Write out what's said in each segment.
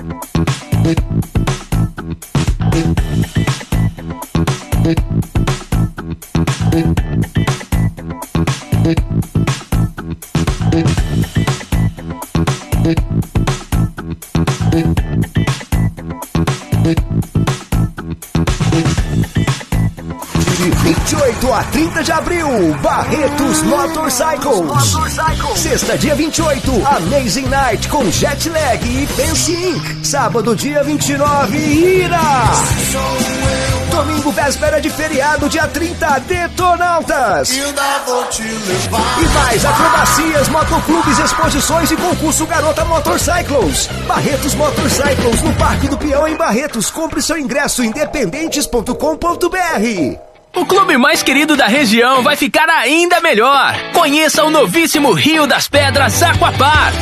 De 28 a 30 de abril, Barretos Motorcycles. Sexta, dia 28, Amazing Night com Jetlag e Fancy Inc. Sábado, dia 29, Ira. Domingo, véspera de feriado, dia 30, Detonautas. E mais acrobacias, motoclubes, exposições e concurso Garota Motorcycles. Barretos Motorcycles, no Parque do Peão, em Barretos. Compre seu ingresso em independentes.com.br. O clube mais querido da região vai ficar ainda melhor. Conheça o novíssimo Rio das Pedras Aquapark.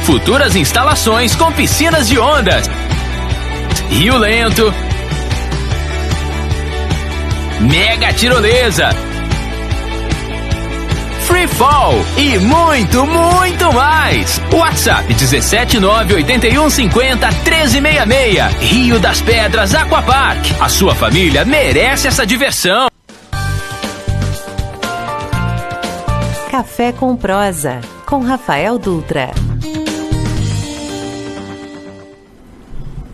Futuras instalações com piscinas de ondas, rio lento, mega tirolesa, free fall e muito, muito mais. WhatsApp 17981501366. Rio das Pedras Aquapark. A sua família merece essa diversão. Café com Prosa, com Rafael Dutra.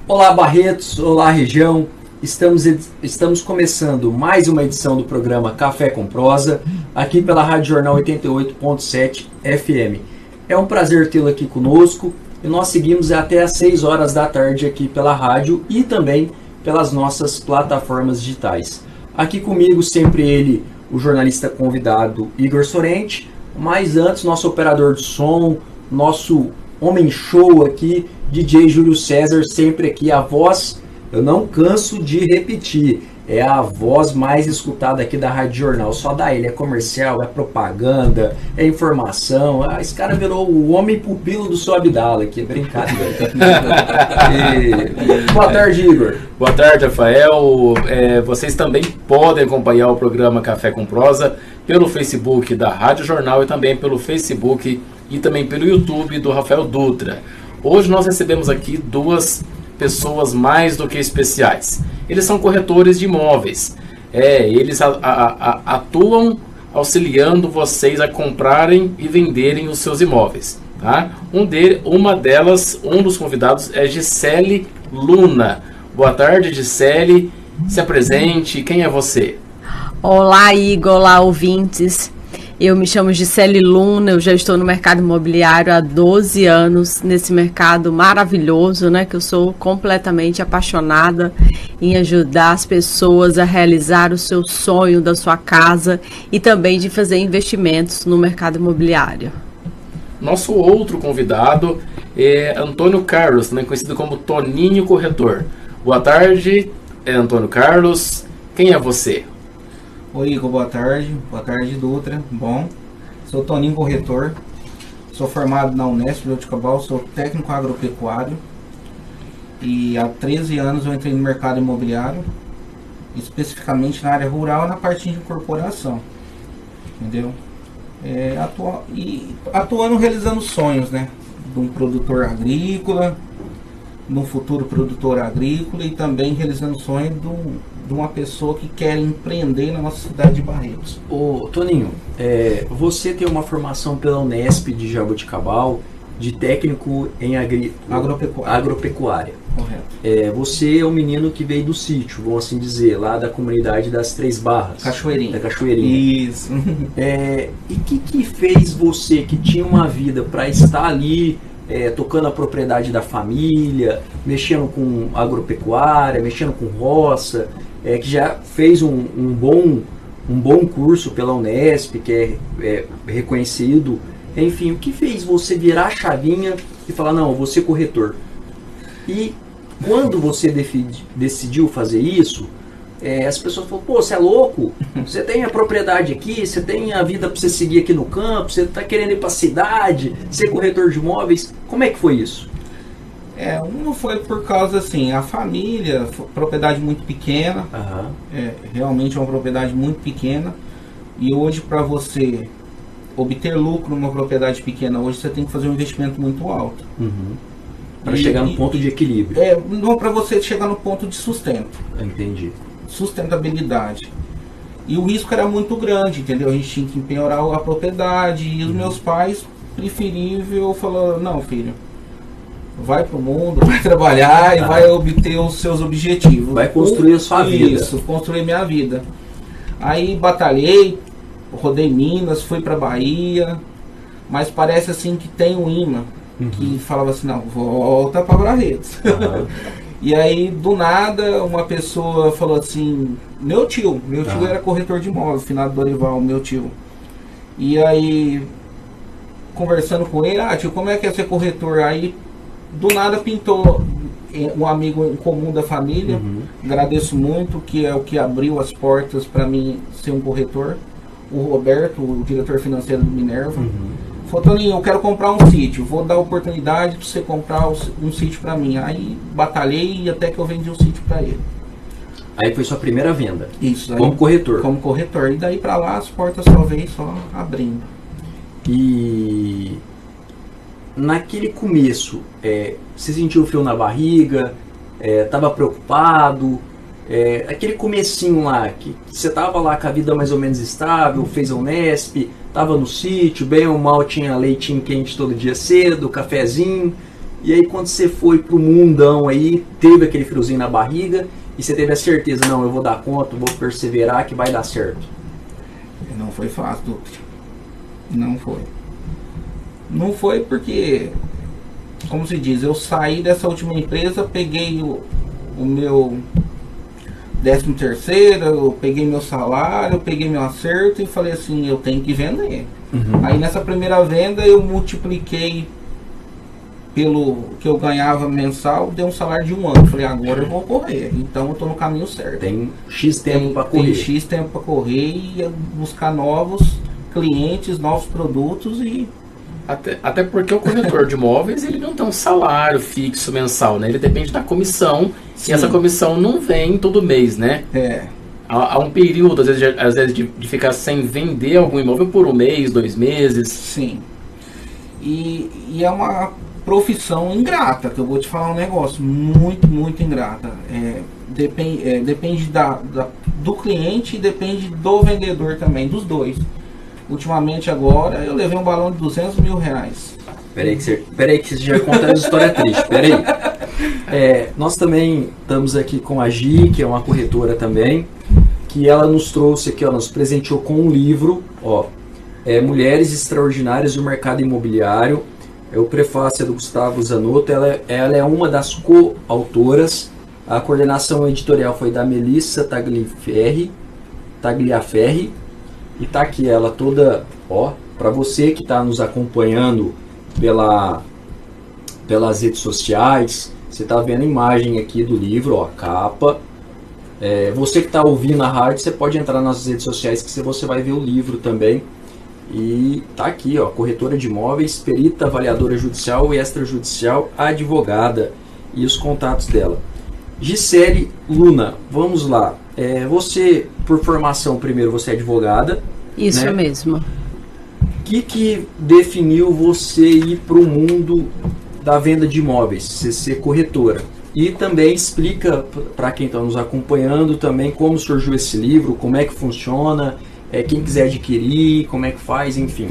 Olá, Barretos, olá, região. Estamos começando mais uma edição do programa Café com Prosa, aqui pela Rádio Jornal 88.7 FM. É um prazer tê-lo aqui conosco e nós seguimos até às 6 horas da tarde aqui pela rádio e também pelas nossas plataformas digitais. Aqui comigo sempre ele, o jornalista convidado Igor Sorrente, mas antes nosso operador de som, nosso homem show aqui, DJ Júlio César, sempre aqui a voz, eu não canso de repetir, é a voz mais escutada aqui da Rádio Jornal, só dá ele, é comercial, é propaganda, é informação, esse cara virou o homem pupilo do seu Abdala aqui, é brincadeira. Boa tarde, Igor. Boa tarde, Rafael. Vocês também podem acompanhar o programa Café com Prosa pelo Facebook da Rádio Jornal e também pelo Facebook e também pelo YouTube do Rafael Dutra. Hoje nós recebemos aqui duas pessoas mais do que especiais. Eles são corretores de imóveis. Eles atuam auxiliando vocês a comprarem e venderem os seus imóveis. Tá? Um dos convidados é Gisele Luna. Boa tarde, Gisele. Se apresente. Quem é você? Olá, Igor. Olá, ouvintes. Eu me chamo Gisele Luna, eu já estou no mercado imobiliário há 12 anos, nesse mercado maravilhoso, né? Que eu sou completamente apaixonada em ajudar as pessoas a realizar o seu sonho da sua casa e também de fazer investimentos no mercado imobiliário. Nosso outro convidado é Antônio Carlos, também conhecido como Toninho Corretor. Boa tarde, Antônio Carlos. Quem é você? Oi, Igor, boa tarde. Boa tarde, Dutra. Bom, sou Toninho Corretor, sou formado na Unesp de Jaboticabal, sou técnico agropecuário e há 13 anos eu entrei no mercado imobiliário, especificamente na área rural e na parte de incorporação, entendeu? Atuando realizando sonhos, né? De um produtor agrícola, de um futuro produtor agrícola e também realizando sonhos de uma pessoa que quer empreender na nossa cidade de Barretos. Ô, Toninho, você tem uma formação pela Unesp de Jaboticabal, de técnico em agropecuária. Correto. Você é um menino que veio do sítio, vamos assim dizer, lá da comunidade das Três Barras. Cachoeirinha. Da Cachoeirinha. Isso. E o que fez você, que tinha uma vida para estar ali, tocando a propriedade da família, mexendo com agropecuária, mexendo com roça, que já fez um bom curso pela Unesp, que é reconhecido. Enfim, o que fez você virar a chavinha e falar, não, eu vou ser corretor? E quando você decidiu fazer isso, as pessoas falam, pô, você é louco? Você tem a propriedade aqui, você tem a vida para você seguir aqui no campo, você está querendo ir para a cidade, ser corretor de imóveis. Como é que foi isso? Não foi por causa assim, a família, propriedade muito pequena, realmente é uma propriedade muito pequena, e hoje para você obter lucro numa propriedade pequena, hoje você tem que fazer um investimento muito alto. Para chegar no ponto de equilíbrio. Não para você chegar no ponto de sustento. Entendi. Sustentabilidade. E o risco era muito grande, entendeu? A gente tinha que empenhorar a propriedade e os meus pais, preferível, falaram, não, filho, vai pro mundo, vai trabalhar e vai obter os seus objetivos. Vai construir a sua vida. Isso, construir minha vida. Aí batalhei, rodei Minas, fui pra Bahia, mas parece assim que tem um imã que falava assim, não, volta pra Barretos. E aí, do nada, uma pessoa falou assim, meu tio era corretor de imóveis, finado Dorival, meu tio. E aí, conversando com ele, tio, como é que é ser corretor? Aí, do nada, pintou um amigo em comum da família, agradeço muito, que é o que abriu as portas para mim ser um corretor, o Roberto, o diretor financeiro do Minerva. Falou, Toninho, eu quero comprar um sítio, vou dar oportunidade para você comprar um sítio para mim. Aí batalhei e até que eu vendi o sítio para ele. Aí foi sua primeira venda? Isso. Aí, como corretor? Como corretor. E daí para lá as portas só veio só abrindo. E naquele começo, você sentiu frio na barriga, estava preocupado? Aquele comecinho lá, que você tava lá com a vida mais ou menos estável, fez a Unesp, tava no sítio, bem ou mal tinha leitinho quente todo dia cedo, cafezinho, e aí quando você foi pro mundão aí, teve aquele friozinho na barriga, e você teve a certeza, não, eu vou dar conta, vou perseverar, que vai dar certo. Não foi fácil, Dutra. Não foi. Não foi porque, como se diz, eu saí dessa última empresa, peguei o meu 13º, eu peguei meu salário, eu peguei meu acerto e falei assim, eu tenho que vender. Aí nessa primeira venda eu multipliquei pelo que eu ganhava mensal, deu um salário de 1 ano. Falei, agora eu vou correr, então eu tô no caminho certo. Tem X tempo para correr. Tem X tempo para correr e buscar novos clientes, novos produtos e... Até porque o corretor de imóveis, ele não tem um salário fixo mensal, né? Ele depende da comissão. Sim. E essa comissão não vem todo mês, né? Há um período, às vezes de ficar sem vender algum imóvel por 1 mês, 2 meses. Sim. E é uma profissão ingrata, que eu vou te falar um negócio, muito, muito ingrata. Depende do cliente e depende do vendedor também, dos dois. Ultimamente agora eu levei um balão de R$200 mil. Peraí que você já conta a história triste, peraí. Nós também estamos aqui com a Gi, que é uma corretora também, que ela nos trouxe aqui, nos presenteou com um livro, Mulheres Extraordinárias do Mercado Imobiliário. O prefácio é do Gustavo Zanotto, ela é uma das coautoras. A coordenação editorial foi da Melissa Tagliaferri. E tá aqui ela toda, para você que está nos acompanhando pelas redes sociais, você tá vendo a imagem aqui do livro, a capa. Você que está ouvindo a rádio, você pode entrar nas redes sociais que você vai ver o livro também. E tá aqui, corretora de imóveis, perita, avaliadora judicial e extrajudicial, advogada, e os contatos dela. Gisele Luna, vamos lá. Você, por formação, primeiro você é advogada. Isso, né? O Mesmo. que definiu você ir para o mundo da venda de imóveis, você ser corretora? E também explica para quem está nos acompanhando também como surgiu esse livro, como é que funciona, quem quiser adquirir, como é que faz, enfim.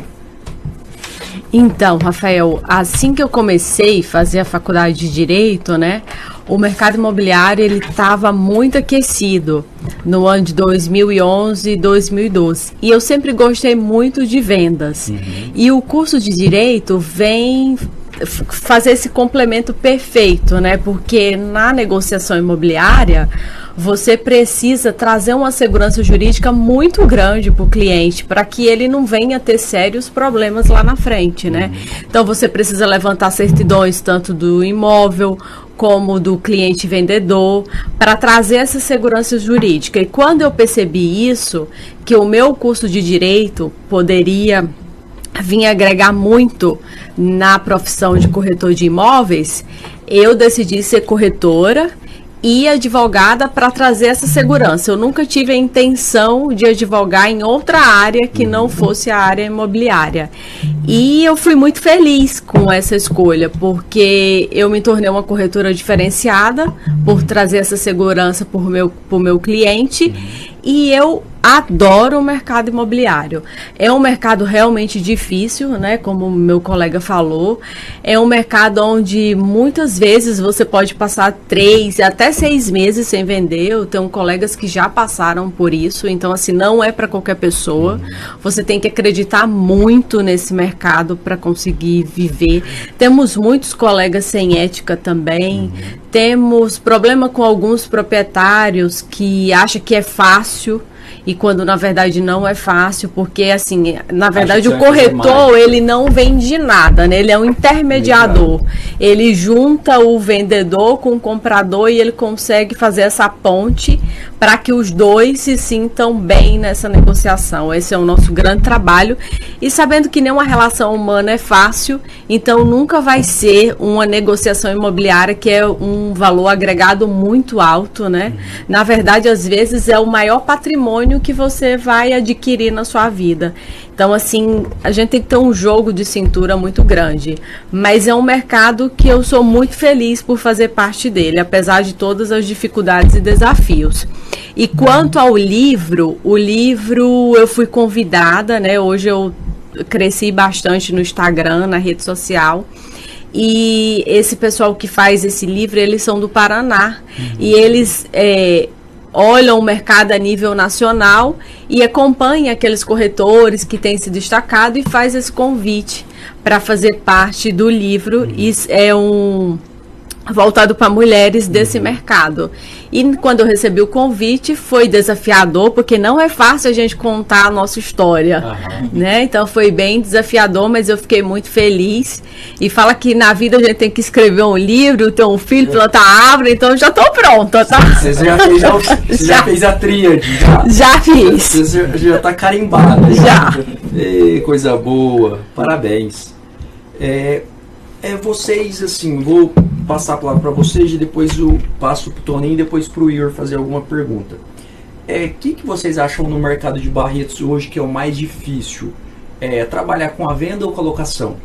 Então, Rafael, assim que eu comecei a fazer a faculdade de Direito, né, o mercado imobiliário ele estava muito aquecido no ano de 2011 e 2012. E eu sempre gostei muito de vendas. E o curso de Direito vem fazer esse complemento perfeito, né? Porque na negociação imobiliária você precisa trazer uma segurança jurídica muito grande para o cliente, para que ele não venha ter sérios problemas lá na frente, né? Então você precisa levantar certidões tanto do imóvel como do cliente vendedor, para trazer essa segurança jurídica. E quando eu percebi isso, que o meu curso de Direito poderia vir agregar muito na profissão de corretor de imóveis, eu decidi ser corretora e advogada para trazer essa segurança. Eu nunca tive a intenção de advogar em outra área que não fosse a área imobiliária. E eu fui muito feliz com essa escolha, porque eu me tornei uma corretora diferenciada por trazer essa segurança para o meu cliente. E eu adoro o mercado imobiliário. É um mercado realmente difícil, né? Como meu colega falou. É um mercado onde muitas vezes você pode passar 3 até 6 meses sem vender. Eu tenho colegas que já passaram por isso. Então, assim, não é para qualquer pessoa. Você tem que acreditar muito nesse mercado para conseguir viver. Temos muitos colegas sem ética também. Temos problema com alguns proprietários que acham que é fácil. E quando na verdade não é fácil, porque assim, na verdade o corretor ele não vende nada, né? Ele é um intermediador. Ele junta o vendedor com o comprador e ele consegue fazer essa ponte para que os dois se sintam bem nessa negociação. Esse é o nosso grande trabalho. E sabendo que nenhuma relação humana é fácil, então nunca vai ser uma negociação imobiliária que é um valor agregado muito alto, né? Na verdade, às vezes é o maior patrimônio que você vai adquirir na sua vida. Então, assim, a gente tem que ter um jogo de cintura muito grande. Mas é um mercado que eu sou muito feliz por fazer parte dele, apesar de todas as dificuldades e desafios. E quanto ao livro, eu fui convidada, né? Hoje eu cresci bastante no Instagram, na rede social. E esse pessoal que faz esse livro, eles são do Paraná. E eles olham o mercado a nível nacional e acompanham aqueles corretores que têm se destacado e faz esse convite para fazer parte do livro. Isso é voltado para mulheres desse mercado. E quando eu recebi o convite, foi desafiador, porque não é fácil a gente contar a nossa história, né? Então foi bem desafiador, mas eu fiquei muito feliz. E fala que na vida a gente tem que escrever um livro, ter um filho, plantar árvore, então eu já estou pronta, tá? Você já fez a tríade? Já fiz. Você já está carimbada. Já. Coisa boa, parabéns. Vocês, assim, vou passar a palavra para vocês e depois eu passo para o Toninho e depois para o Ior fazer alguma pergunta. O que vocês acham no mercado de Barretos hoje que é o mais difícil? Trabalhar com a venda ou com a locação?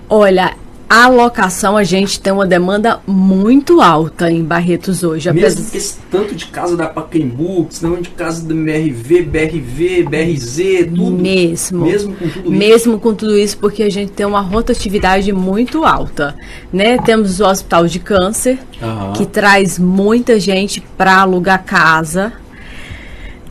Olha, a locação a gente tem uma demanda muito alta em Barretos hoje. Mesmo que esse tanto de casa da Pacaembu, senão de casa da MRV, BRV, BRZ, tudo. Mesmo com tudo isso? Mesmo com tudo isso, porque a gente tem uma rotatividade muito alta, né? Temos o Hospital de Câncer, que traz muita gente para alugar casa.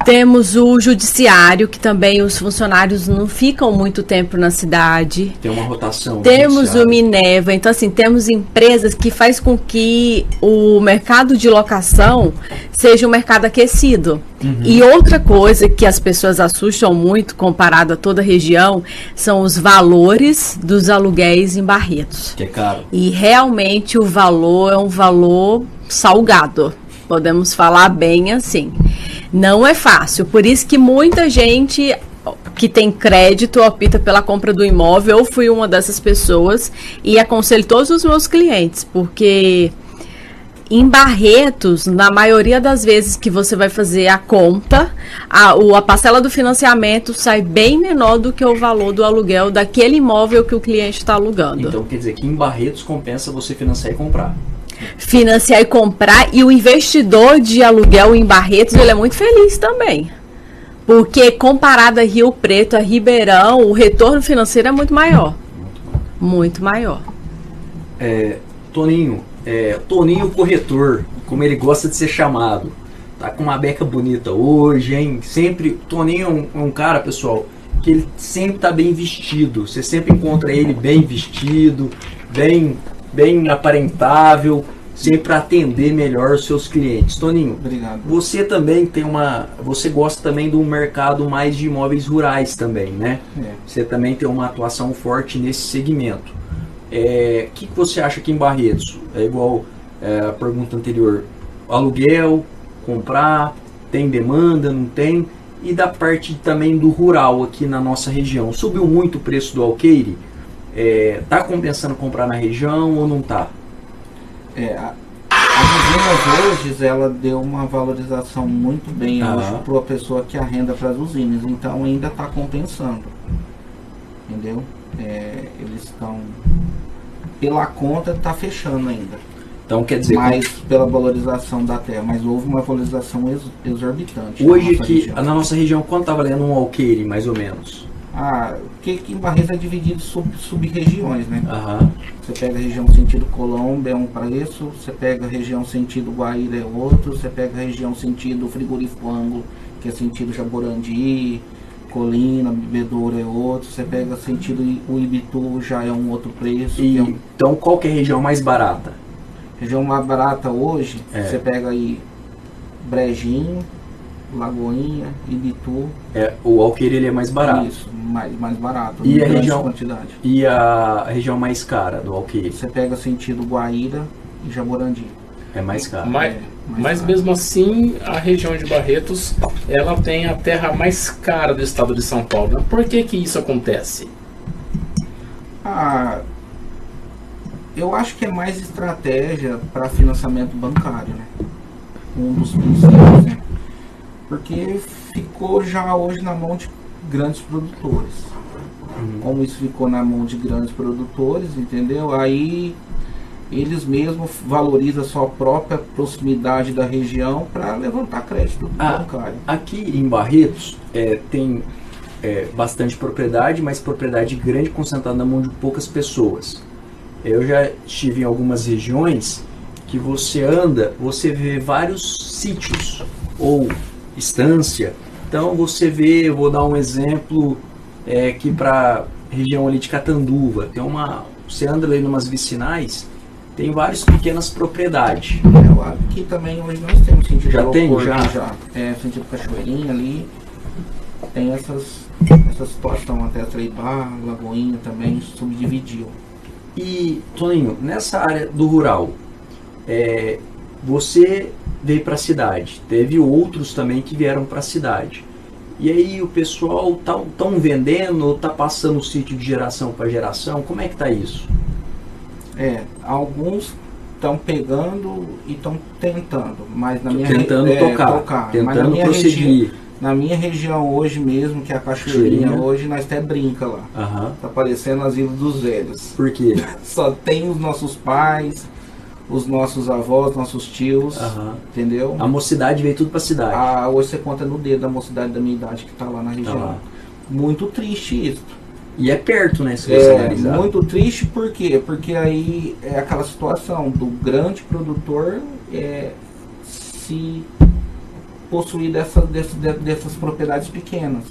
Temos o judiciário, que também os funcionários não ficam muito tempo na cidade. Tem uma rotação. Temos o Minerva. Então, assim, temos empresas que faz com que o mercado de locação seja um mercado aquecido. E outra coisa que as pessoas assustam muito, comparado a toda a região, são os valores dos aluguéis em Barretos. Que é caro. E realmente o valor é um valor salgado. Podemos falar bem assim. Não é fácil, por isso que muita gente que tem crédito opta pela compra do imóvel. Eu fui uma dessas pessoas e aconselho todos os meus clientes, porque em Barretos, na maioria das vezes que você vai fazer a conta, a parcela do financiamento sai bem menor do que o valor do aluguel daquele imóvel que o cliente está alugando. Então quer dizer que em Barretos compensa você financiar e comprar. Financiar e comprar, e o investidor de aluguel em Barretos, ele é muito feliz também, porque comparado a Rio Preto, a Ribeirão, o retorno financeiro é muito maior. Muito maior. Toninho corretor, como ele gosta de ser chamado, tá com uma beca bonita hoje, hein? Sempre, Toninho é um cara, pessoal, que ele sempre tá bem vestido. Você sempre encontra ele bem vestido, bem aparentável, sempre para atender melhor os seus clientes. Toninho, obrigado. Você também você gosta também do mercado mais de imóveis rurais também, né? Você também tem uma atuação forte nesse segmento. O que você acha aqui em Barretos? É igual a pergunta anterior, aluguel, comprar, tem demanda, não tem? E da parte também do rural aqui na nossa região, subiu muito o preço do alqueire? Tá compensando comprar na região ou não tá? A As usinas hoje, ela deu uma valorização muito bem hoje para a pessoa que arrenda para as usinas, então ainda está compensando, entendeu? Eles estão, pela conta, está fechando ainda. Então quer dizer... Mas pela valorização da terra, mas houve uma valorização exorbitante. Hoje na nossa região, quanto está valendo um alqueire, mais ou menos? Porque aqui em Barretos é dividido em sub-regiões, né? Você pega a região sentido Colombo, é um preço. Você pega a região sentido Guaíra, é outro. Você pega a região sentido Frigorífico Ângulo, que é sentido Jaborandi, Colina, Bebedouro, é outro. Você pega sentido Uibituba, já é um outro preço. Então qual que é a região mais barata? Região mais barata hoje, você pega aí Brejinho, Lagoinha, Ibitu. O alqueire ele é mais barato. Isso, mais barato. E a região mais cara do alqueire? Você pega sentido Guaíra e Jaborandi. É mais caro. Mas mesmo assim, a região de Barretos, ela tem a terra mais cara do estado de São Paulo. Por que isso acontece? Eu acho que é mais estratégia para financiamento bancário, né? Um dos princípios, né? Porque ficou já hoje na mão de grandes produtores. Como isso ficou na mão de grandes produtores, entendeu? Aí eles mesmos valorizam a sua própria proximidade da região para levantar crédito bancário. Aqui em Barretos tem bastante propriedade, mas propriedade grande concentrada na mão de poucas pessoas. Eu já estive em algumas regiões que você anda, você vê vários sítios ou estância. Então você vê, eu vou dar um exemplo aqui para região ali de Catanduva. Você anda ali numas vicinais, tem várias pequenas propriedades. Aqui também hoje nós temos sentido já. Sentido Cachoeirinha ali. Tem essa situação até Treibá, Lagoinha também subdividiu. E, Toninho, nessa área do rural, você veio para a cidade, teve outros também que vieram para a cidade. E aí o pessoal estão vendendo ou está passando o sítio de geração para geração? Como é que está isso? Alguns estão pegando e estão tentando, mas na minha tocar, tentando prosseguir. Na minha região hoje mesmo, que é a Cachoeirinha, hoje nós até brinca lá. Tá parecendo as Ilhas dos Velhos. Por quê? Só tem os nossos pais, os nossos avós, nossos tios, entendeu? A mocidade veio tudo pra cidade. Hoje você conta no dedo da mocidade da minha idade que tá lá na região. Muito triste isso. E é perto, né, se você analisar. Muito triste, por quê? Porque aí é aquela situação do grande produtor se possuir dessas propriedades pequenas.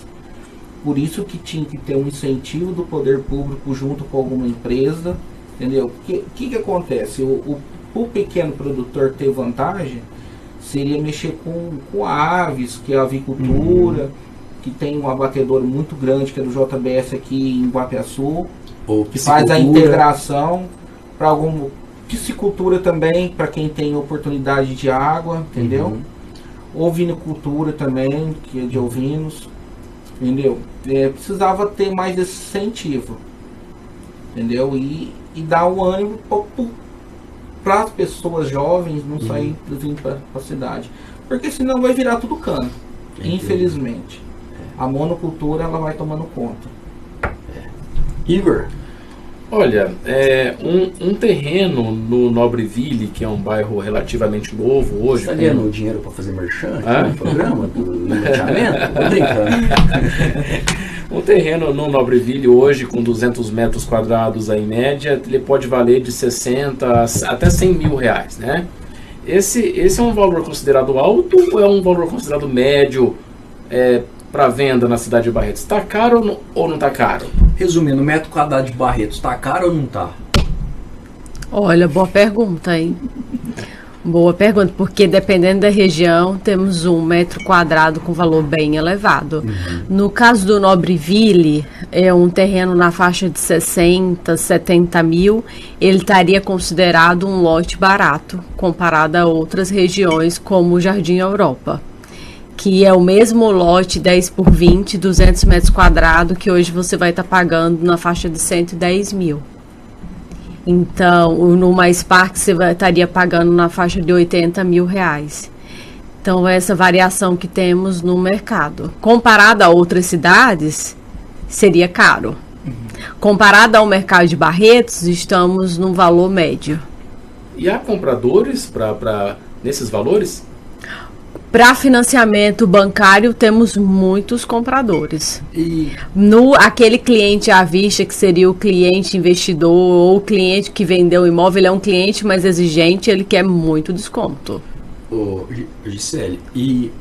Por isso que tinha que ter um incentivo do poder público junto com alguma empresa, entendeu? O que acontece? O pequeno produtor ter vantagem seria mexer com aves, que é a avicultura, que tem um abatedor muito grande, que é do JBS aqui em Guapiaçu, que faz a integração para alguma piscicultura também, para quem tem oportunidade de água, entendeu? Ovinicultura também, que é de ovinos, entendeu? Precisava ter mais esse incentivo, entendeu? E dar o ânimo para as pessoas jovens não sair vindo para a cidade, porque senão vai virar tudo cano, infelizmente. A monocultura ela vai tomando conta. Igor? Olha, um terreno no Nobreville, que é um bairro relativamente novo hoje... Você está ganhando dinheiro para fazer merchan no programa do loteamento? Tô brincando. Um terreno no Nobreville hoje, com 200 metros quadrados em média, ele pode valer de 60 até 100 mil reais, né? Esse é um valor considerado alto ou é um valor considerado médio para venda na cidade de Barretos? Está caro ou não está caro? Resumindo, o metro quadrado de Barretos está caro ou não está? Olha, boa pergunta, hein? Boa pergunta, porque dependendo da região, temos um metro quadrado com valor bem elevado. No caso do Nobreville, é um terreno na faixa de 60, 70 mil, ele estaria considerado um lote barato, comparado a outras regiões como o Jardim Europa, que é o mesmo lote 10 por 20, 200 metros quadrados, que hoje você vai estar pagando na faixa de 110 mil. Então, no Mais Park você estaria pagando na faixa de R$80 mil. Então, essa variação que temos no mercado. Comparado a outras cidades, seria caro. Comparado ao mercado de Barretos, estamos num valor médio. E há compradores nesses valores? Para financiamento bancário, temos muitos compradores. E Aquele cliente à vista, que seria o cliente investidor ou o cliente que vendeu o imóvel, ele é um cliente mais exigente, ele quer muito desconto. Gisele, e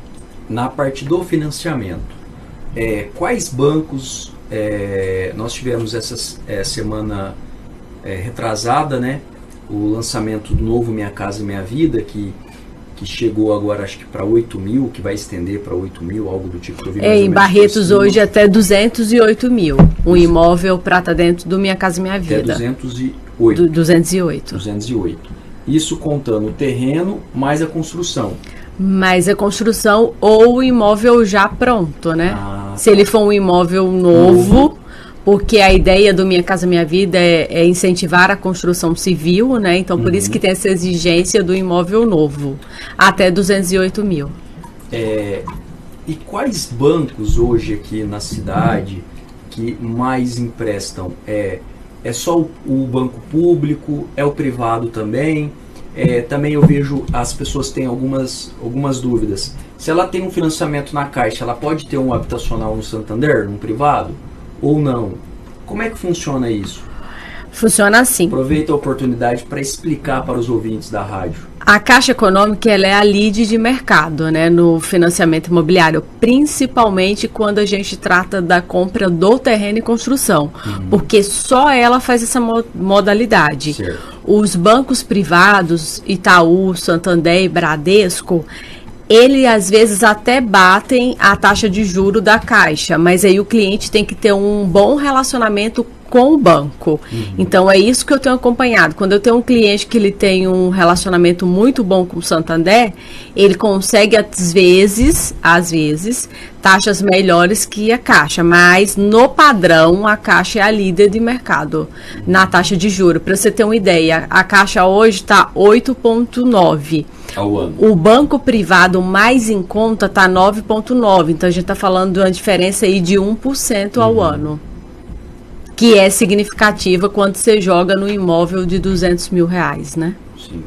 na parte do financiamento, quais bancos nós tivemos essa semana retrasada, né? O lançamento do novo Minha Casa Minha Vida, que chegou agora acho que para 8 mil, que vai estender para 8 mil, algo do tipo. Em Barretos hoje até 208 mil. Um imóvel para estar dentro do Minha Casa Minha Vida. Até 208. 208. Isso contando o terreno mais a construção. Mais a construção ou o imóvel já pronto, né? Se ele for um imóvel novo, porque a ideia do Minha Casa Minha Vida é incentivar a construção civil, né? Então, por isso que tem essa exigência do imóvel novo, até 208 mil. E quais bancos hoje aqui na cidade que mais emprestam? É só o banco público? É o privado também? Também eu vejo as pessoas têm algumas dúvidas. Se ela tem um financiamento na Caixa, ela pode ter um habitacional no Santander, num privado? Ou não? Como é que funciona isso? Funciona assim. Aproveita a oportunidade para explicar para os ouvintes da rádio. A Caixa Econômica ela é a lead de mercado, né, no financiamento imobiliário, principalmente quando a gente trata da compra do terreno e construção, porque só ela faz essa modalidade. Certo. Os bancos privados, Itaú, Santander e Bradesco, ele às vezes até batem a taxa de juro da Caixa, mas aí o cliente tem que ter um bom relacionamento com o banco. Então é isso que eu tenho acompanhado. Quando eu tenho um cliente que ele tem um relacionamento muito bom com o Santander, ele consegue às vezes, taxas melhores que a Caixa, mas no padrão a Caixa é a líder de mercado na taxa de juro. Para você ter uma ideia, a Caixa hoje está 8,9. Ao ano. O banco privado mais em conta está 9,9. Então a gente está falando de uma diferença aí de 1% ao ano, que é significativa quando você joga no imóvel de R$200 mil, né? Sim.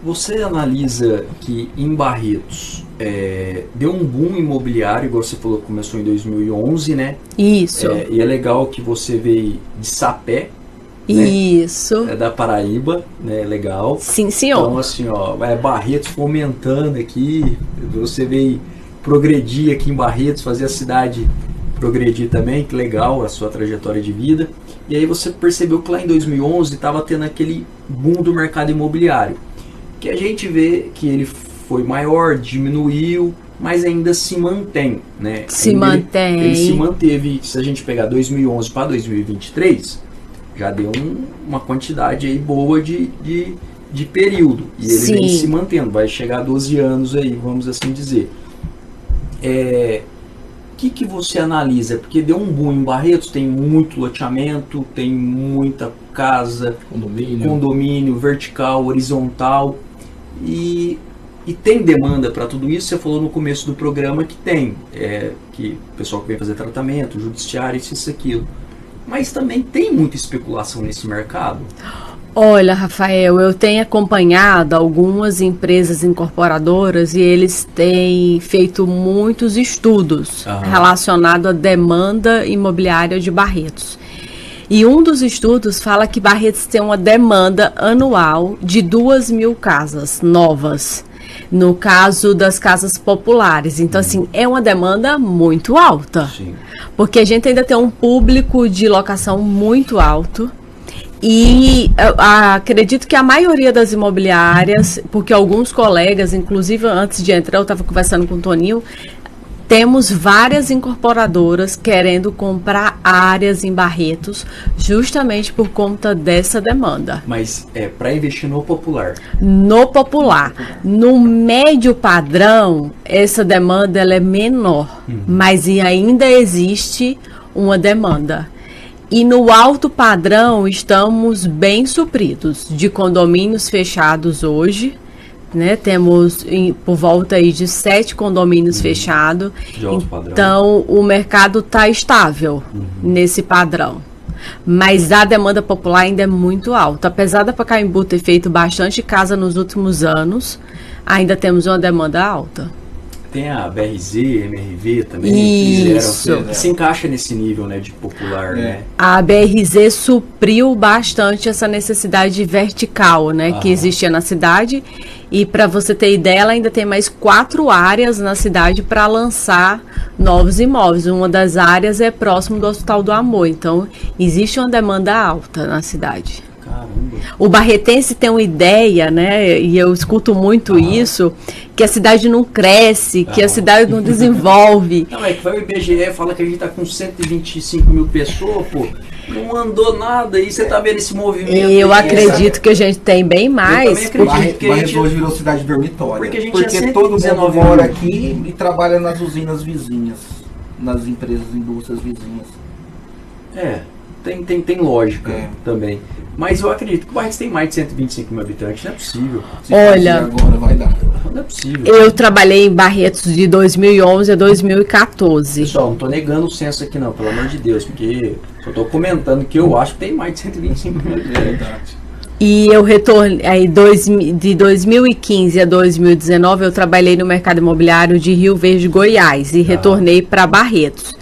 Você analisa que em Barretos deu um boom imobiliário, igual você falou que começou em 2011, né? Isso. E é legal que você veio de Sapé, né? Isso. É da Paraíba, né? Legal. Sim, senhor. Então, assim, Barretos fomentando aqui, você veio progredir aqui em Barretos, fazer a cidade progredir também, que legal a sua trajetória de vida. E aí você percebeu que lá em 2011 estava tendo aquele boom do mercado imobiliário, que a gente vê que ele foi maior, diminuiu, mas ainda se mantém, né? Ele se manteve. Se a gente pegar 2011 para 2023, já deu uma quantidade aí boa de período, e ele vem se mantendo, vai chegar a 12 anos aí, vamos assim dizer. O que você analisa? Porque deu um boom em Barretos, tem muito loteamento, tem muita casa, condomínio vertical, horizontal, e tem demanda para tudo isso. Você falou no começo do programa que tem, que o pessoal que vem fazer tratamento, judiciário, isso, aquilo. Mas também tem muita especulação nesse mercado? Olha, Rafael, eu tenho acompanhado algumas empresas incorporadoras e eles têm feito muitos estudos relacionados à demanda imobiliária de Barretos. E um dos estudos fala que Barretos tem uma demanda anual de 2.000 casas novas, no caso das casas populares. Então, assim, é uma demanda muito alta. Sim. Porque a gente ainda tem um público de locação muito alto. E acredito que a maioria das imobiliárias, porque alguns colegas, inclusive antes de entrar, eu estava conversando com o Toninho, temos várias incorporadoras querendo comprar áreas em Barretos, justamente por conta dessa demanda. Mas para investir no popular? No popular. No médio padrão, essa demanda ela é menor, mas ainda existe uma demanda. E no alto padrão estamos bem supridos de condomínios fechados hoje, né? Temos por volta aí de 7 condomínios fechados. Então o mercado está estável nesse padrão. Mas a demanda popular ainda é muito alta. Apesar da Pacaembu ter feito bastante casa nos últimos anos, ainda temos uma demanda alta. Tem a BRZ, MRV também, que se encaixa nesse nível, né, de popular, né? A BRZ supriu bastante essa necessidade vertical, né, que existia na cidade. E para você ter ideia, ela ainda tem mais 4 áreas na cidade para lançar novos imóveis. Uma das áreas é próximo do Hospital do Amor. Então, existe uma demanda alta na cidade. Caramba. O barretense tem uma ideia, né, e eu escuto muito isso, que a cidade não cresce, que a cidade não desenvolve. Não, é que vai o IBGE fala que a gente tá com 125 mil pessoas, pô, não andou nada, e você tá vendo esse movimento. Eu acredito que a gente tem bem mais. Barretos hoje virou cidade dormitória, porque todo mundo mora aqui e trabalha nas usinas vizinhas, nas empresas, indústrias vizinhas. Tem lógica também. Mas eu acredito que o Barretos tem mais de 125 mil habitantes, não é possível. Olha, agora vai dar. Não é possível. Eu trabalhei em Barretos de 2011 a 2014. Pessoal, não estou negando o censo aqui não, pelo amor de Deus, porque eu estou comentando que eu acho que tem mais de 125 mil habitantes. E eu retornei, aí de 2015 a 2019, eu trabalhei no mercado imobiliário de Rio Verde, Goiás, e retornei para Barretos.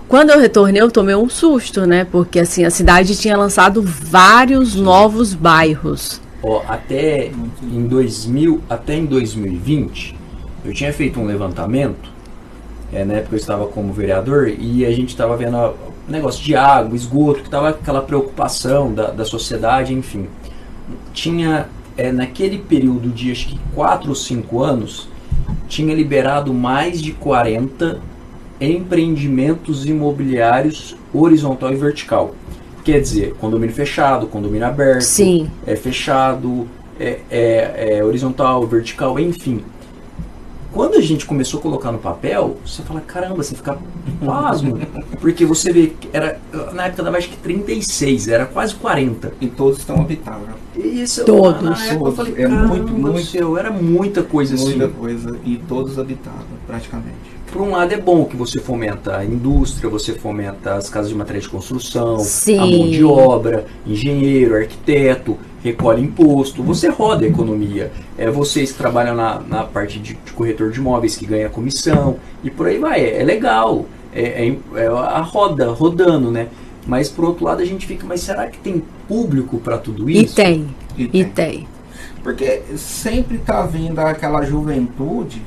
Quando eu retornei, eu tomei um susto, né? Porque assim, a cidade tinha lançado vários novos bairros. Até em 2020, eu tinha feito um levantamento, na época eu estava como vereador, e a gente estava vendo o negócio de água, esgoto, que estava aquela preocupação da sociedade, enfim. Tinha, naquele período de acho que 4 ou 5 anos, tinha liberado mais de 40 empreendimentos imobiliários horizontal e vertical. Quer dizer, condomínio fechado, condomínio aberto, Sim. Fechado, horizontal, vertical, enfim. Quando a gente começou a colocar no papel, você fala, caramba, você fica pasmo, porque você vê que era, na época dava acho que 36, era quase 40. E todos estão habitáveis. Isso, todos. Na época eu falei, caramba, era muita coisa assim. Muita coisa, e todos habitáveis, praticamente. Por um lado é bom que você fomenta a indústria, você fomenta as casas de materiais de construção, Sim. a mão de obra, engenheiro, arquiteto, recolhe imposto, você roda a economia. Vocês que trabalham na parte de corretor de imóveis que ganha comissão e por aí vai, é legal, a roda rodando, né? Mas por outro lado a gente fica, mas será que tem público para tudo isso? E tem. Porque sempre tá vindo aquela juventude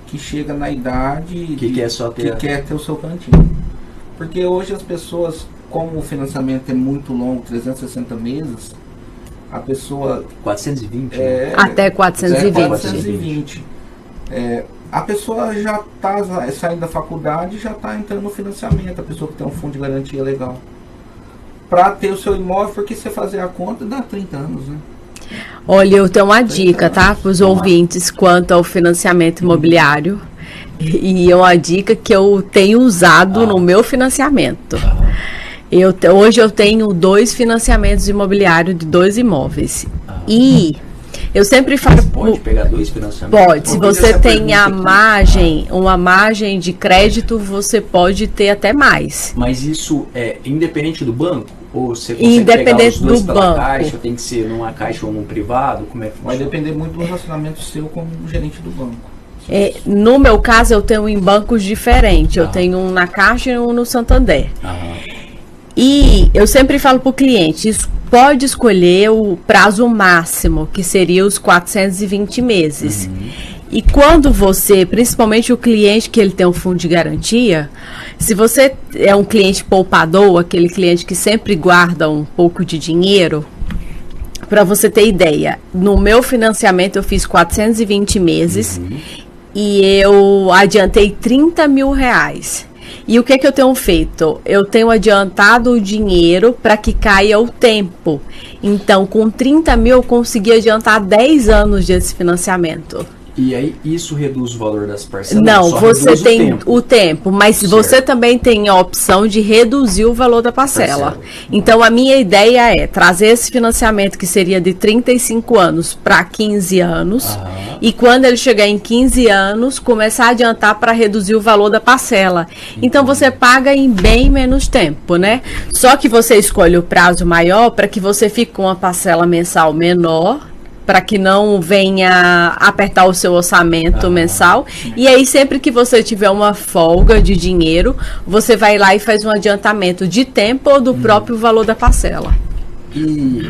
que chega na idade que quer ter o seu cantinho. Porque hoje as pessoas, como o financiamento é muito longo, 360 meses, a pessoa... 420? Até 420. 420. A pessoa já está saindo da faculdade e já está entrando no financiamento, a pessoa que tem um fundo de garantia legal. Para ter o seu imóvel, porque você fazer a conta dá 30 anos, né? Olha, eu tenho uma dica, tá? Para os ouvintes quanto ao financiamento imobiliário. E é uma dica que eu tenho usado no meu financiamento. Hoje eu tenho 2 financiamentos imobiliários de 2 imóveis. E eu sempre falo... Pode pegar 2 financiamentos? Pode. Se você tem uma margem de crédito, você pode ter até mais. Mas isso é independente do banco? Ou você consegue pegar os 2 pela caixa, tem que ser numa caixa ou num privado? Como é que funciona? Vai depender muito do relacionamento seu como gerente do banco. No meu caso, eu tenho em bancos diferentes. Eu tenho um na Caixa e um no Santander. E eu sempre falo para o cliente, pode escolher o prazo máximo, que seria os 420 meses. E quando você, principalmente o cliente que ele tem um fundo de garantia, se você é um cliente poupador, aquele cliente que sempre guarda um pouco de dinheiro, para você ter ideia, no meu financiamento eu fiz 420 meses e eu adiantei 30 mil reais. E o que eu tenho feito? Eu tenho adiantado o dinheiro para que caia o tempo. Então, com 30 mil eu consegui adiantar 10 anos desse financiamento. E aí isso reduz o valor das parcelas? Não, só você reduz tem o tempo, mas Certo. você também tem a opção de reduzir o valor da parcela. Então, a minha ideia é trazer esse financiamento que seria de 35 anos para 15 anos. E quando ele chegar em 15 anos, começar a adiantar para reduzir o valor da parcela. Então, você paga em bem menos tempo, né? Só que você escolhe o prazo maior para que você fique com uma parcela mensal menor, para que não venha apertar o seu orçamento mensal. E aí, sempre que você tiver uma folga de dinheiro, você vai lá e faz um adiantamento de tempo ou do próprio valor da parcela. E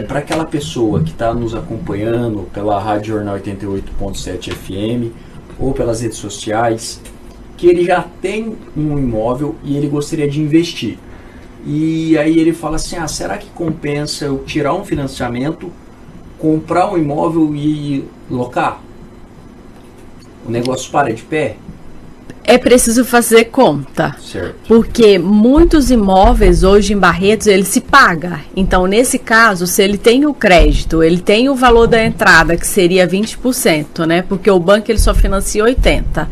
para aquela pessoa que está nos acompanhando pela Rádio Jornal 88.7 FM ou pelas redes sociais, que ele já tem um imóvel e ele gostaria de investir. E aí ele fala assim, será que compensa eu tirar um financiamento, comprar um imóvel e locar? O negócio para de pé? É preciso fazer conta. Certo. Porque muitos imóveis hoje em Barretos, ele se paga. Então, nesse caso, se ele tem o crédito, ele tem o valor da entrada, que seria 20%, né? Porque o banco ele só financia 80%.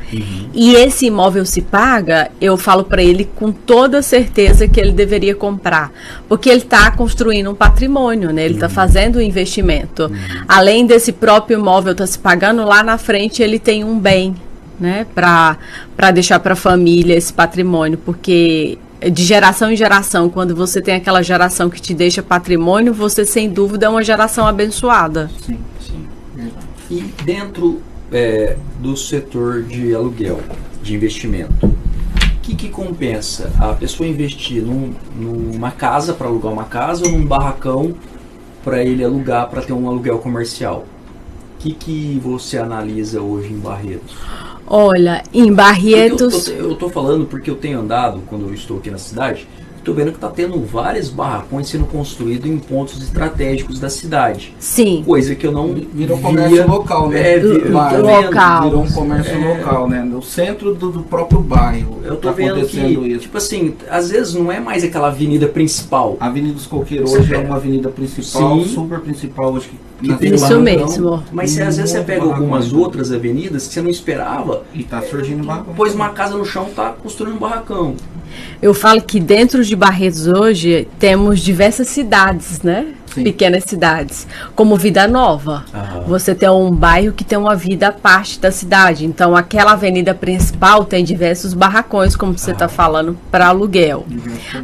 E esse imóvel se paga, eu falo para ele com toda certeza que ele deveria comprar. Porque ele está construindo um patrimônio, né? Ele está fazendo um investimento. Além desse próprio imóvel estar se pagando, lá na frente ele tem um bem, né, para deixar para a família esse patrimônio, porque de geração em geração, quando você tem aquela geração que te deixa patrimônio, você sem dúvida é uma geração abençoada. Sim. E dentro do setor de aluguel, de investimento, o que compensa a pessoa investir numa casa, para alugar uma casa, ou num barracão para ele alugar, para ter um aluguel comercial? O que você analisa hoje em Barretos? Olha, em Barretos... Eu tô falando porque eu tenho andado, quando eu estou aqui na cidade, estou vendo que está tendo vários barracões sendo construídos em pontos estratégicos da cidade. Sim. Coisa que eu não Virou comércio local, né? Local. Virou um comércio local, né? No centro do próprio bairro. Eu tô vendo que, isso. tipo assim, às vezes não é mais aquela avenida principal. A Avenida dos Coqueiros hoje é uma avenida principal, super principal hoje que tem isso mesmo. Mas às vezes você pega algumas outras avenidas que você não esperava e tá surgindo barracão. Pôs uma casa no chão, tá construindo um barracão. Eu falo que dentro de Barretos hoje temos diversas cidades, né? Sim. Pequenas cidades, como Vida Nova. Você tem um bairro que tem uma vida à parte da cidade. Então, aquela avenida principal tem diversos barracões, como você está falando, para aluguel.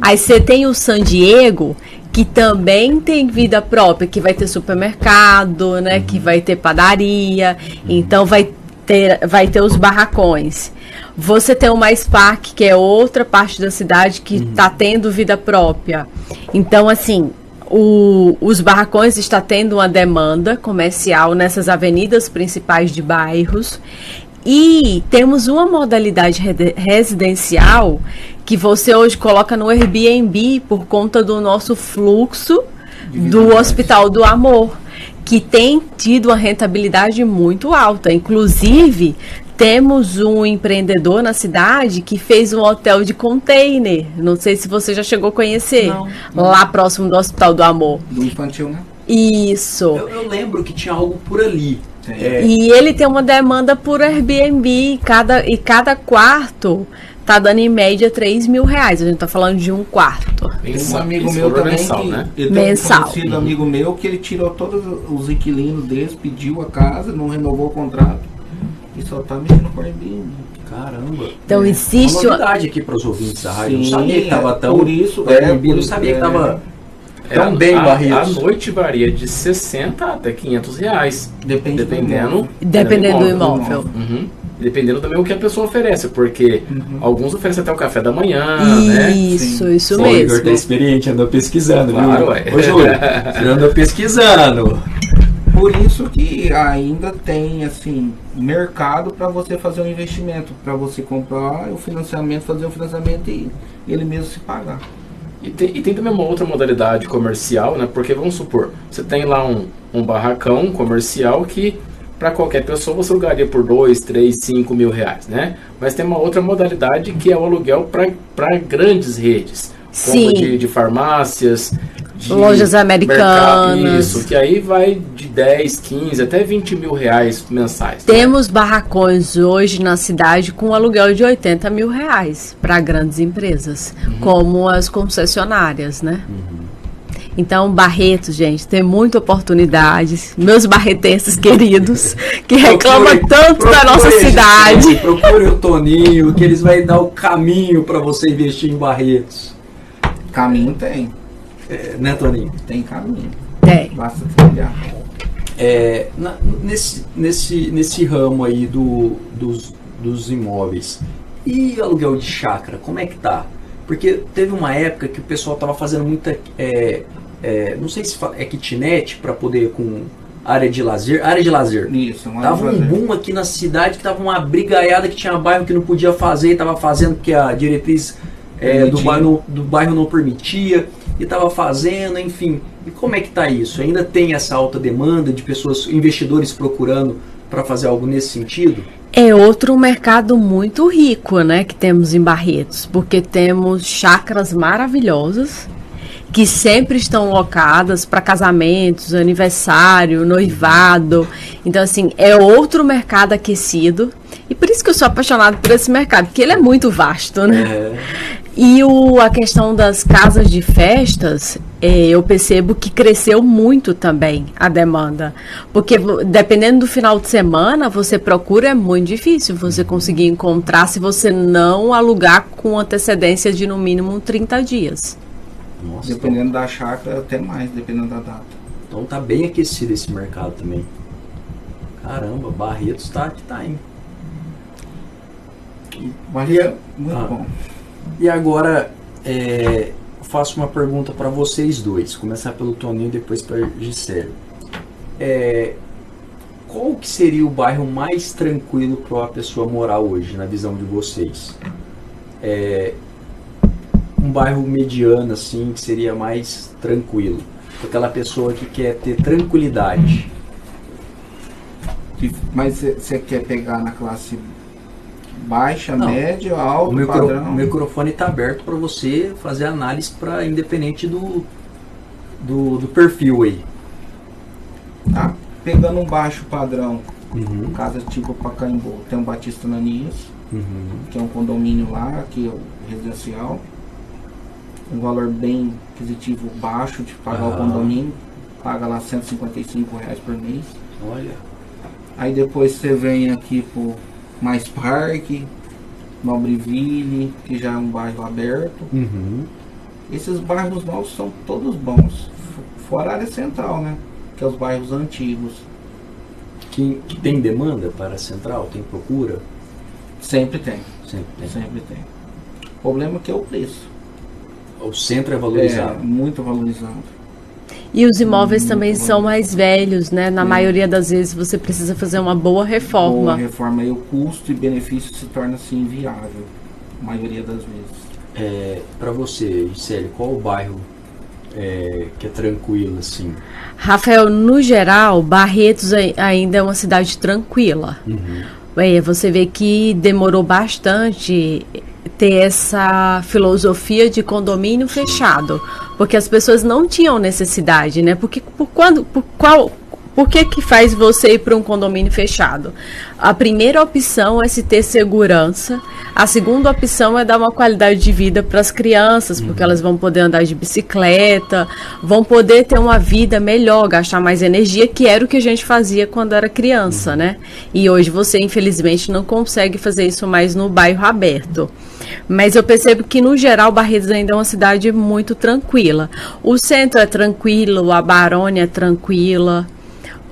Aí você tem o San Diego, que também tem vida própria, que vai ter supermercado, né? Que vai ter padaria. Então, vai ter os barracões. Você tem o Mais Park, que é outra parte da cidade que está tendo vida própria. Então, assim, os barracões estão tendo uma demanda comercial nessas avenidas principais de bairros. E temos uma modalidade residencial que você hoje coloca no Airbnb por conta do nosso fluxo do Hospital do Amor, que tem tido uma rentabilidade muito alta. Inclusive, temos um empreendedor na cidade que fez um hotel de container. Não sei se você já chegou a conhecer. Não. Lá próximo do Hospital do Amor. Do infantil, né? Isso. Eu lembro que tinha algo por ali. E ele tem uma demanda por Airbnb. E cada quarto tá dando em média R$3.000. A gente tá falando de um quarto. Tem um amigo meu também mensal, né? Mensal. Um conhecido amigo meu que ele tirou todos os inquilinos deles, pediu a casa, não renovou o contrato e só tá mexendo com Airbnb. Caramba. Então existe uma novidade aqui para os ouvintes da rádio. Sim, Eu não sabia que tava tão... Por isso, Airbnb não sabia que tava tão bem em Barretos. A noite varia de 60 até R$500. Dependendo do imóvel. Dependendo também o que a pessoa oferece, porque alguns oferecem até o café da manhã, Isso, né? isso O mesmo. Igor tá experiente, andou pesquisando, Claro, viu? Ô, Júlio, você andou pesquisando. Por isso que ainda tem assim mercado para você fazer um investimento, para você comprar o financiamento, fazer o financiamento e ele mesmo se pagar. E tem também uma outra modalidade comercial, né? Porque vamos supor, você tem lá um barracão comercial que para qualquer pessoa você alugaria por 2, 3, 5 mil reais, né? Mas tem uma outra modalidade que é o aluguel para grandes redes, como de farmácias, lojas americanas. Isso, que aí vai de 10, 15, até 20 mil reais mensais. Temos barracões hoje na cidade com aluguel de 80 mil reais para grandes empresas, como as concessionárias, né? Então, Barretos, gente, tem muita oportunidade. Meus barretenses queridos, que reclamam tanto da nossa cidade. Procure o Toninho, que eles vão dar o caminho para você investir em Barretos. Caminho tem. Né, Toninho? Tem caminho. Tem. Basta trilhar. Nesse ramo aí dos imóveis, e aluguel de chácara, como é que tá? Porque teve uma época que o pessoal tava fazendo muita, não sei se é kitnet para poder com área de lazer. Isso, uma tava um boom aqui na cidade, que tava uma brigaiada, que tinha bairro que não podia fazer, e tava fazendo porque a diretriz do bairro não permitia, e tava fazendo, enfim. E como é que tá isso? Ainda tem essa alta demanda de pessoas, investidores procurando para fazer algo nesse sentido? É outro mercado muito rico, né, que temos em Barretos, porque temos chácaras maravilhosas que sempre estão locadas para casamentos, aniversário, noivado. Então, assim, é outro mercado aquecido. E por isso que eu sou apaixonada por esse mercado, porque ele é muito vasto, né? E a questão das casas de festas, eu percebo que cresceu muito também a demanda. Porque dependendo do final de semana, você procura, é muito difícil você conseguir encontrar se você não alugar com antecedência de no mínimo 30 dias. Nossa, dependendo da chácara, até mais, dependendo da data. Então tá bem aquecido esse mercado também. Caramba, Barretos tá, hein? Maria, muito bom. E agora, eu faço uma pergunta para vocês dois. Começar pelo Toninho e depois para Gisele. Qual que seria o bairro mais tranquilo para uma pessoa morar hoje, na visão de vocês? Um bairro mediano, assim, que seria mais tranquilo. Aquela pessoa que quer ter tranquilidade. Mas você quer pegar na classe baixa, média, alto, padrão? O microfone está aberto para você fazer análise para independente do perfil aí. Tá. Pegando um baixo padrão, casa tipo Pacaembu, tem um Batista Ananias, que é um condomínio lá, que é o residencial. Um valor bem aquisitivo baixo de pagar o condomínio, paga lá R$155 por mês. Olha. Aí depois você vem aqui pro Mais Parque, Nobreville, que já é um bairro aberto. Esses bairros novos são todos bons, fora a área central, né? Que é os bairros antigos. Que tem demanda para a central? Tem procura? Sempre tem. Sempre tem. O problema é que é o preço. O centro é valorizado. Muito valorizado. E os imóveis também são mais velhos, né? Na maioria das vezes você precisa fazer uma boa reforma. Boa reforma, aí o custo e benefício se torna assim inviável, a maioria das vezes. Para você, Gisele, qual o bairro que é tranquilo, assim? Rafael, no geral, Barretos ainda é uma cidade tranquila. Você vê que demorou bastante ter essa filosofia de condomínio fechado, porque as pessoas não tinham necessidade, né? Por que faz você ir para um condomínio fechado? A primeira opção é se ter segurança, a segunda opção é dar uma qualidade de vida para as crianças, porque elas vão poder andar de bicicleta, vão poder ter uma vida melhor, gastar mais energia, que era o que a gente fazia quando era criança, né? E hoje você, infelizmente, não consegue fazer isso mais no bairro aberto. Mas eu percebo que, no geral, Barretos ainda é uma cidade muito tranquila. O centro é tranquilo, a Barônia é tranquila.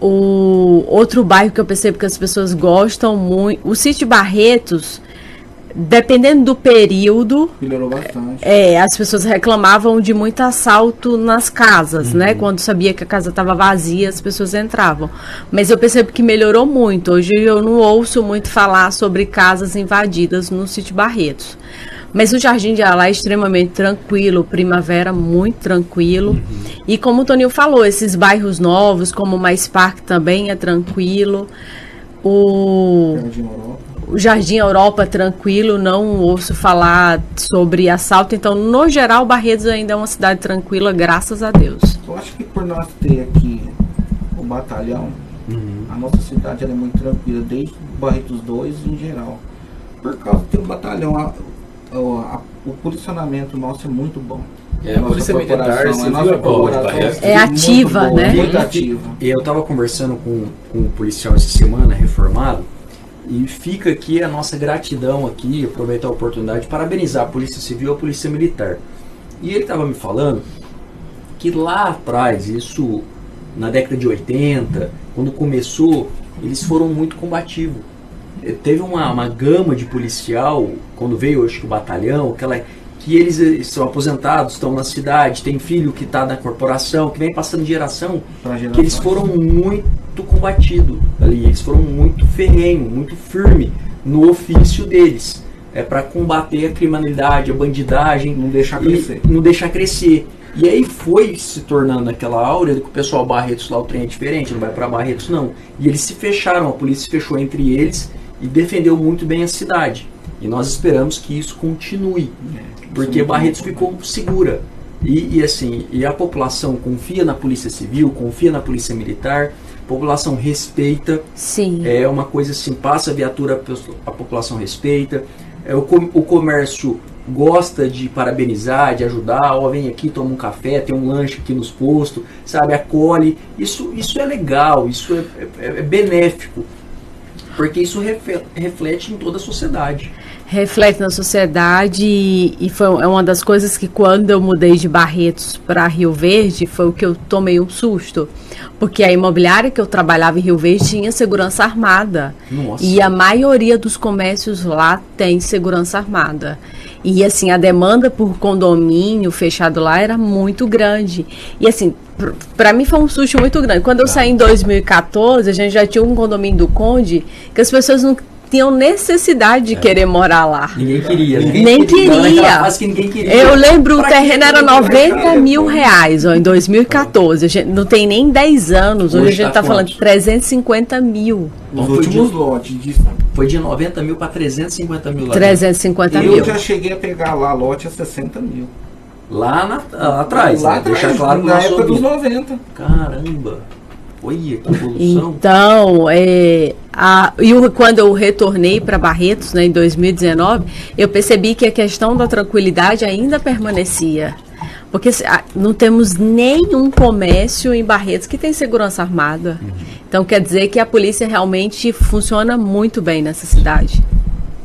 O outro bairro que eu percebo que as pessoas gostam muito, o Sítio Barretos, dependendo do período, melhorou bastante. As pessoas reclamavam de muito assalto nas casas, né? Quando sabia que a casa estava vazia, as pessoas entravam. Mas eu percebo que melhorou muito. Hoje eu não ouço muito falar sobre casas invadidas no Sítio Barretos. Mas o Jardim de Alá é extremamente tranquilo, Primavera muito tranquilo. E como o Toninho falou, esses bairros novos, como o Mais Parque também é tranquilo. O O Jardim Europa, tranquilo, não ouço falar sobre assalto. Então, no geral, Barretos ainda é uma cidade tranquila, graças a Deus. Eu acho que por nós ter aqui o batalhão, a nossa cidade ela é muito tranquila, desde Barretos 2 em geral. Por causa do batalhão, o posicionamento nosso é muito bom. A Polícia Militar Civil é boa de Barretos. É ativa, boa, né? Muito ativa. Eu estava conversando com um policial essa semana, reformado, e fica aqui a nossa gratidão aqui, aproveitar a oportunidade de parabenizar a Polícia Civil e a Polícia Militar. E ele estava me falando que lá atrás, isso na década de 80, quando começou, eles foram muito combativos. Teve uma gama de policial, quando veio acho que o batalhão, que eles são aposentados, estão na cidade, tem filho que está na corporação, que vem passando de geração, que eles foram muito combatidos ali, eles foram muito ferrenhos, muito firmes no ofício deles, para combater a criminalidade, a bandidagem, não deixar crescer. E aí foi se tornando aquela áurea que o pessoal Barretos lá, o trem é diferente, não vai para Barretos não. E eles se fecharam, a polícia se fechou entre eles e defendeu muito bem a cidade. E nós esperamos que isso continue, porque Barretos ficou segura. E a população confia na Polícia Civil, confia na Polícia Militar, a população respeita. Sim. É uma coisa assim, passa a viatura, a população respeita. O comércio gosta de parabenizar, de ajudar, vem aqui, toma um café, tem um lanche aqui nos postos, sabe, acolhe. Isso é legal, isso é benéfico, porque isso reflete em toda a sociedade. Reflete na sociedade e é uma das coisas que quando eu mudei de Barretos para Rio Verde, foi o que eu tomei um susto. Porque a imobiliária que eu trabalhava em Rio Verde tinha segurança armada. Nossa. E a maioria dos comércios lá tem segurança armada. E assim, a demanda por condomínio fechado lá era muito grande. E assim, para mim foi um susto muito grande. Quando eu saí em 2014, a gente já tinha um condomínio do Conde que as pessoas não tinham necessidade de querer morar lá. Ninguém queria. Nem queria. Que ninguém queria. Eu lembro, o terreno era 90 mil reais, em 2014. A gente não tem nem 10 anos. Hoje a gente está falando de 350 mil. Os últimos lotes. Foi de 90 mil para 350 mil lá. 350 mil. Eu já cheguei a pegar lá lote a 60 mil. Lá atrás, lá né? Deixar claro na época dos 90. Caramba! Olha que evolução. Então, quando eu retornei para Barretos, né, em 2019, eu percebi que a questão da tranquilidade ainda permanecia. Porque não temos nenhum comércio em Barretos que tem segurança armada. Então, quer dizer que a polícia realmente funciona muito bem nessa cidade.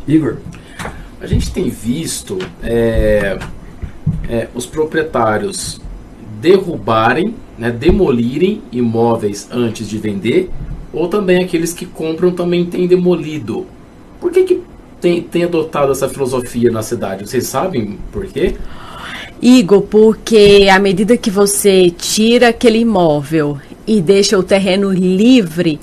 Igor? A gente tem visto os proprietários derrubarem, né, demolirem imóveis antes de vender, ou também aqueles que compram também têm demolido. Por que tem adotado essa filosofia na cidade? Vocês sabem por quê? Igor, porque à medida que você tira aquele imóvel e deixa o terreno livre,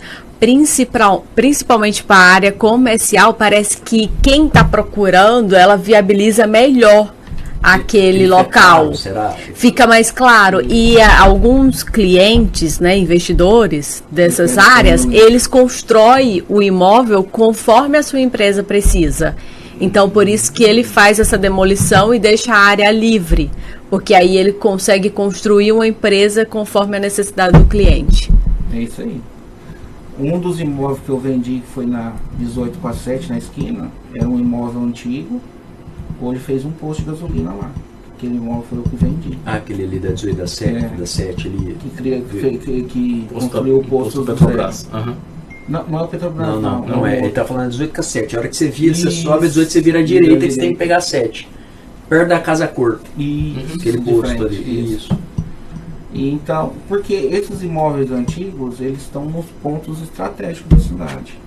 principalmente para a área comercial, parece que quem está procurando, ela viabiliza melhor aquele local. Claro, será? Fica mais claro. E alguns clientes, né, investidores dessas áreas, eles constroem o imóvel conforme a sua empresa precisa. Então, por isso que ele faz essa demolição e deixa a área livre, porque aí ele consegue construir uma empresa conforme a necessidade do cliente. É isso aí. Um dos imóveis que eu vendi, que foi na 18 com a 7, na esquina, era um imóvel antigo. Hoje fez um posto de gasolina lá. Aquele imóvel foi o que vendi. Aquele ali da 18 da 7, da 7 ali. Que construiu o posto da Petrobras. Não é o Petrobras, não é. Ele tá falando 18 com a 7. A hora que você vira, você sobe a 18, você vira à direita, que você tem que pegar a 7. Perto da Casa Cor. Aquele posto ali. Isso. E então, porque esses imóveis antigos, eles estão nos pontos estratégicos da cidade.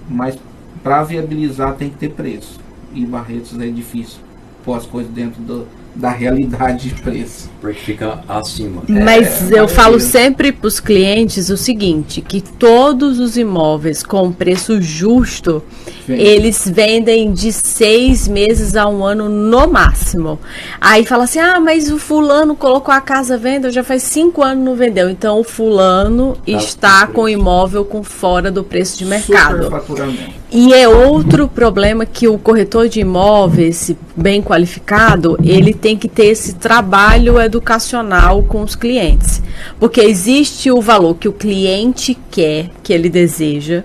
Mas para viabilizar tem que ter preço. E Barretos é difícil pôr as coisas dentro da realidade de preço. Porque fica acima. Mas eu falo sempre para os clientes o seguinte, que todos os imóveis com preço justo, eles vendem de 6 meses a 1 ano no máximo. Aí fala assim, mas o fulano colocou a casa à venda, já faz 5 anos não vendeu. Então o fulano está com o imóvel com fora do preço de mercado. Superfaturamento. E é outro problema que o corretor de imóveis, bem qualificado, ele tem que ter esse trabalho educacional com os clientes. Porque existe o valor que o cliente quer, que ele deseja,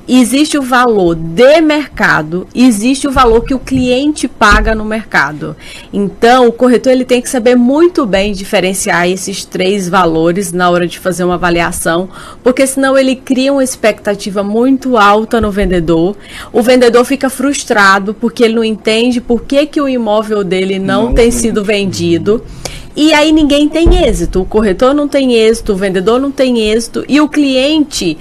existe o valor de mercado, existe o valor que o cliente paga no mercado. Então, o corretor ele tem que saber muito bem diferenciar esses 3 valores na hora de fazer uma avaliação, porque senão ele cria uma expectativa muito alta no vendedor. O vendedor fica frustrado porque ele não entende por que o imóvel dele não tem sido vendido. E aí ninguém tem êxito, o corretor não tem êxito, o vendedor não tem êxito, e o cliente,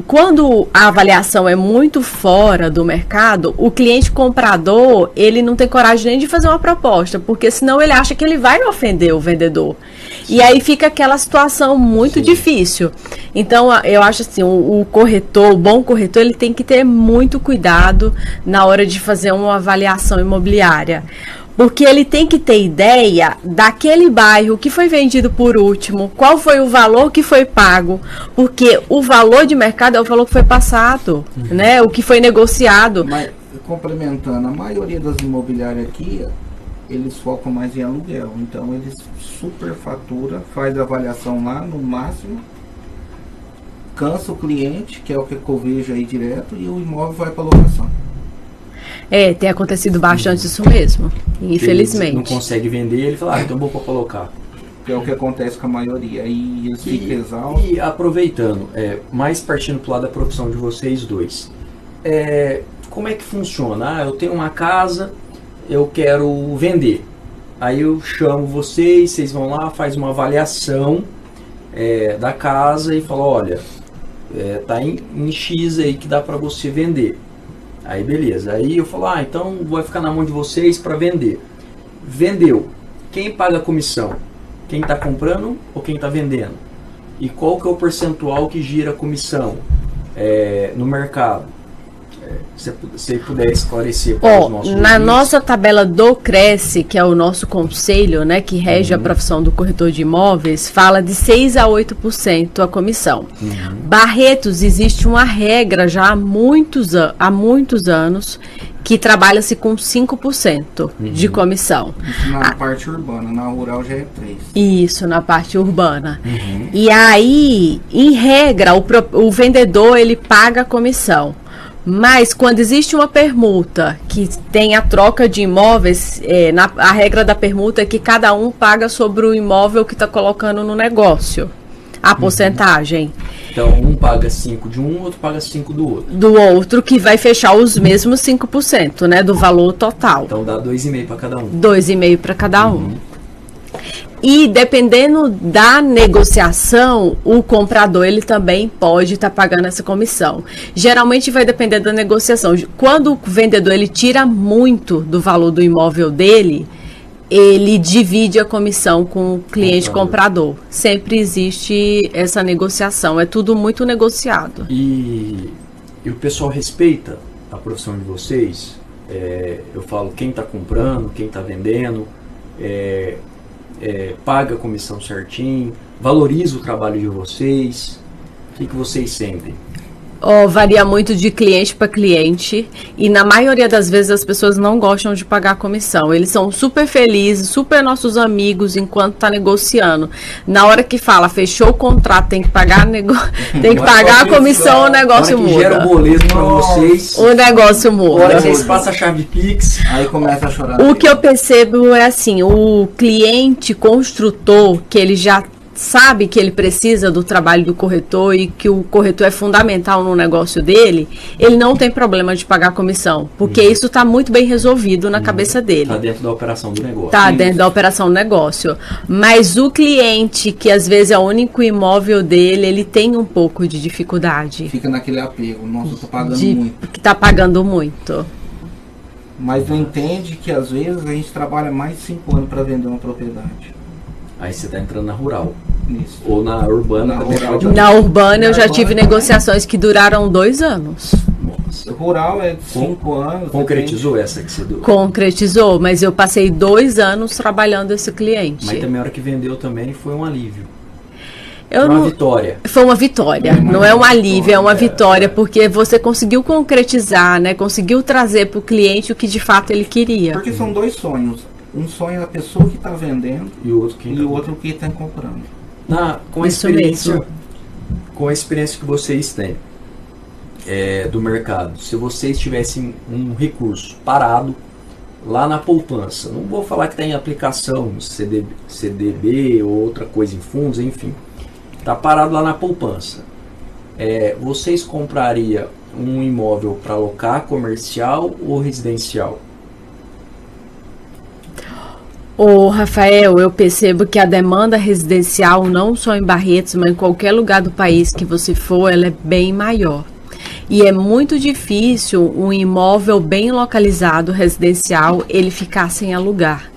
quando a avaliação é muito fora do mercado, o cliente comprador, ele não tem coragem nem de fazer uma proposta, porque senão ele acha que ele vai ofender o vendedor. E aí fica aquela situação muito difícil. Então, eu acho assim, o corretor, o bom corretor, ele tem que ter muito cuidado na hora de fazer uma avaliação imobiliária. Porque ele tem que ter ideia daquele bairro que foi vendido por último, qual foi o valor que foi pago, porque o valor de mercado é o valor que foi passado, né? O que foi negociado. Mas, complementando, a maioria das imobiliárias aqui, eles focam mais em aluguel, então eles superfatura, faz a avaliação lá no máximo, cansa o cliente, que é o que eu vejo aí direto, e o imóvel vai para locação. Tem acontecido bastante isso mesmo, infelizmente. Ele não consegue vender, ele fala, então vou colocar. Que é o que acontece com a maioria, aí eles ficam exaustos. E aproveitando, mais partindo pro lado da profissão de vocês dois, como é que funciona? Eu tenho uma casa, eu quero vender. Aí eu chamo vocês vão lá, faz uma avaliação da casa e fala, olha, tá em X aí que dá para você vender. Aí beleza, aí eu falo, então vai ficar na mão de vocês para vender. Vendeu, quem paga a comissão? Quem está comprando ou quem está vendendo? E qual que é o percentual que gira a comissão no mercado? Se você puder esclarecer para os nossos na nossa tabela do Cresce, que é o nosso conselho, né, que rege a profissão do corretor de imóveis, fala de 6 a 8% a comissão. Barretos, existe uma regra já há muitos anos que trabalha-se com 5% de comissão. Isso na parte urbana, na rural já é 3%. Isso, na parte urbana. E aí, em regra, o vendedor ele paga a comissão. Mas quando existe uma permuta que tem a troca de imóveis, a regra da permuta é que cada um paga sobre o imóvel que está colocando no negócio, a porcentagem. Então um paga 5 de um, outro paga 5 do outro. Do outro, que vai fechar os mesmos 5%, né, do valor total. Então dá 2,5 para cada um. 2,5 para cada um. E dependendo da negociação, o comprador ele também pode estar pagando essa comissão. Geralmente vai depender da negociação. Quando o vendedor ele tira muito do valor do imóvel dele, ele divide a comissão com o cliente comprador. Sempre existe essa negociação. É tudo muito negociado. E o pessoal respeita a profissão de vocês? Eu falo quem está comprando, quem está vendendo, paga a comissão certinho, valoriza o trabalho de vocês. O que vocês sentem? Varia muito de cliente para cliente, e na maioria das vezes as pessoas não gostam de pagar a comissão. Eles são super felizes, super nossos amigos enquanto tá negociando. Na hora que fala, fechou o contrato, tem que pagar, tem que pagar a comissão, o negócio muda. Gera o boleto para vocês. O negócio muda. Agora vocês passam a chave de Pix, aí começa a chorar. O que eu percebo é assim, o cliente construtor, que ele já sabe que ele precisa do trabalho do corretor e que o corretor é fundamental no negócio dele, ele não tem problema de pagar comissão, porque isso está muito bem resolvido na cabeça dele. Está dentro da operação do negócio. Está dentro da operação do negócio. Mas o cliente, que às vezes é o único imóvel dele, ele tem um pouco de dificuldade. Fica naquele apego, nossa, eu tô pagando muito. Que está pagando muito. Mas não entende que às vezes a gente trabalha mais de 5 anos para vender uma propriedade. Aí você está entrando na rural. Isso. Ou na urbana também pode. Na urbana eu já tive negociações que duraram 2 anos. Nossa. Rural é de 5 anos. Concretizou essa que você deu? Concretizou, mas eu passei 2 anos trabalhando esse cliente. Mas também a hora que vendeu também foi um alívio. Uma vitória. Foi uma vitória, não é um alívio, é uma vitória, porque você conseguiu concretizar, né? Conseguiu trazer para o cliente o que de fato ele queria. Porque são dois sonhos. Um sonho é a pessoa que está vendendo E o outro e o outro que está comprando. Com a experiência que vocês têm do mercado, se vocês tivessem um recurso parado lá na poupança, não vou falar que está em aplicação, CDB ou outra coisa em fundos, enfim, está parado lá na poupança, vocês comprariam um imóvel para alocar comercial ou residencial? Ô, Rafael, eu percebo que a demanda residencial, não só em Barretos, mas em qualquer lugar do país que você for, ela é bem maior. E é muito difícil um imóvel bem localizado, residencial, ele ficar sem alugar.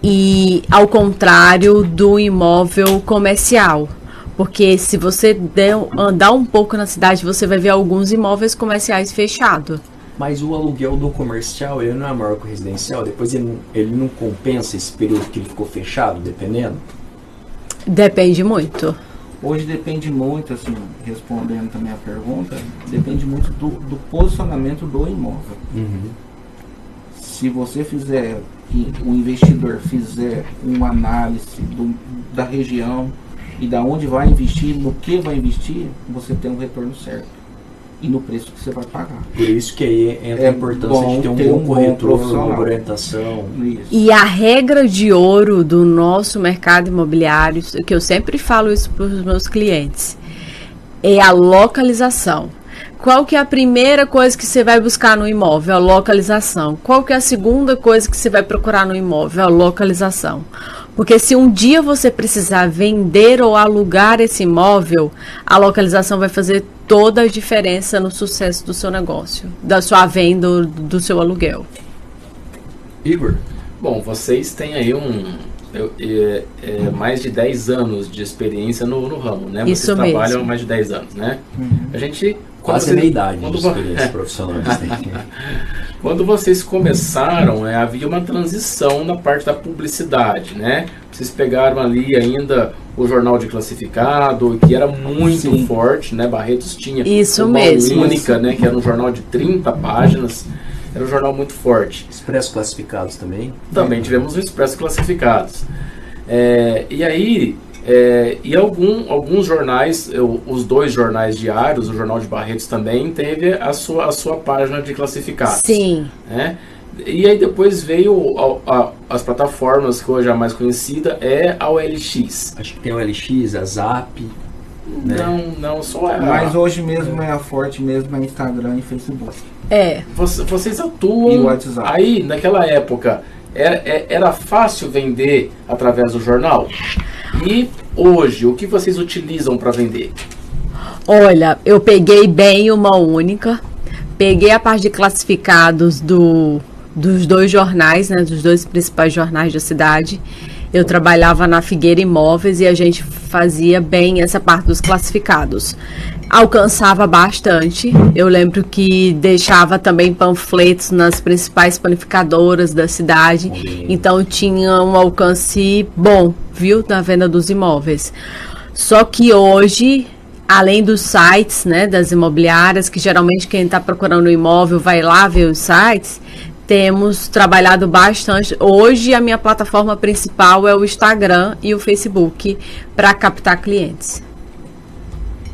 E ao contrário do imóvel comercial. Porque se você andar um pouco na cidade, você vai ver alguns imóveis comerciais fechados. Mas o aluguel do comercial, ele não é maior que o residencial? Depois ele não compensa esse período que ele ficou fechado, dependendo? Depende muito. Hoje depende muito, assim, respondendo também a pergunta, depende muito do posicionamento do imóvel. Se você fizer, que o investidor fizer uma análise da região e da onde vai investir, no que vai investir, você tem um retorno certo. E no preço que você vai pagar. Por isso que aí entra a importância de ter um bom corretor, uma orientação. Isso. E a regra de ouro do nosso mercado imobiliário, que eu sempre falo isso para os meus clientes, é a localização. Qual que é a primeira coisa que você vai buscar no imóvel? A localização. Qual que é a segunda coisa que você vai procurar no imóvel? A localização. Porque se um dia você precisar vender ou alugar esse imóvel, a localização vai fazer toda a diferença no sucesso do seu negócio, da sua venda, do seu aluguel. Igor? Bom, vocês têm aí mais de 10 anos de experiência no ramo, né? Isso vocês trabalham mesmo. há mais de 10 anos, né? A gente... Quase meia idade de experiência profissional. Quando vocês começaram, havia uma transição na parte da publicidade, né? Vocês pegaram ali ainda o jornal de classificado, que era muito forte, né? Barretos tinha uma única, né? Que era um jornal de 30 páginas. Era um jornal muito forte. Expresso Classificados também? Também tivemos o Expresso Classificados. E aí... e alguns jornais, os dois jornais diários, o Jornal de Barretos também teve a sua página de classificados. Sim. Né? E aí depois veio as plataformas que hoje é a mais conhecida, é a OLX. Acho que tem a OLX, a Zap. Né? Não, só a... Mas hoje mesmo é a forte mesmo, é Instagram e Facebook. Vocês atuam... E WhatsApp. Aí, naquela época, era fácil vender através do jornal? E hoje, o que vocês utilizam para vender? Olha, eu peguei bem uma única, peguei a parte de classificados dos dois jornais, né, dos dois principais jornais da cidade. Eu trabalhava na Figueira Imóveis e a gente fazia bem essa parte dos classificados. Alcançava bastante. Eu lembro que deixava também panfletos nas principais panificadoras da cidade. Então tinha um alcance bom, viu, na venda dos imóveis. Só que hoje, além dos sites, né, das imobiliárias, que geralmente quem está procurando um imóvel vai lá ver os sites, temos trabalhado bastante. Hoje a minha plataforma principal é o Instagram e o Facebook para captar clientes.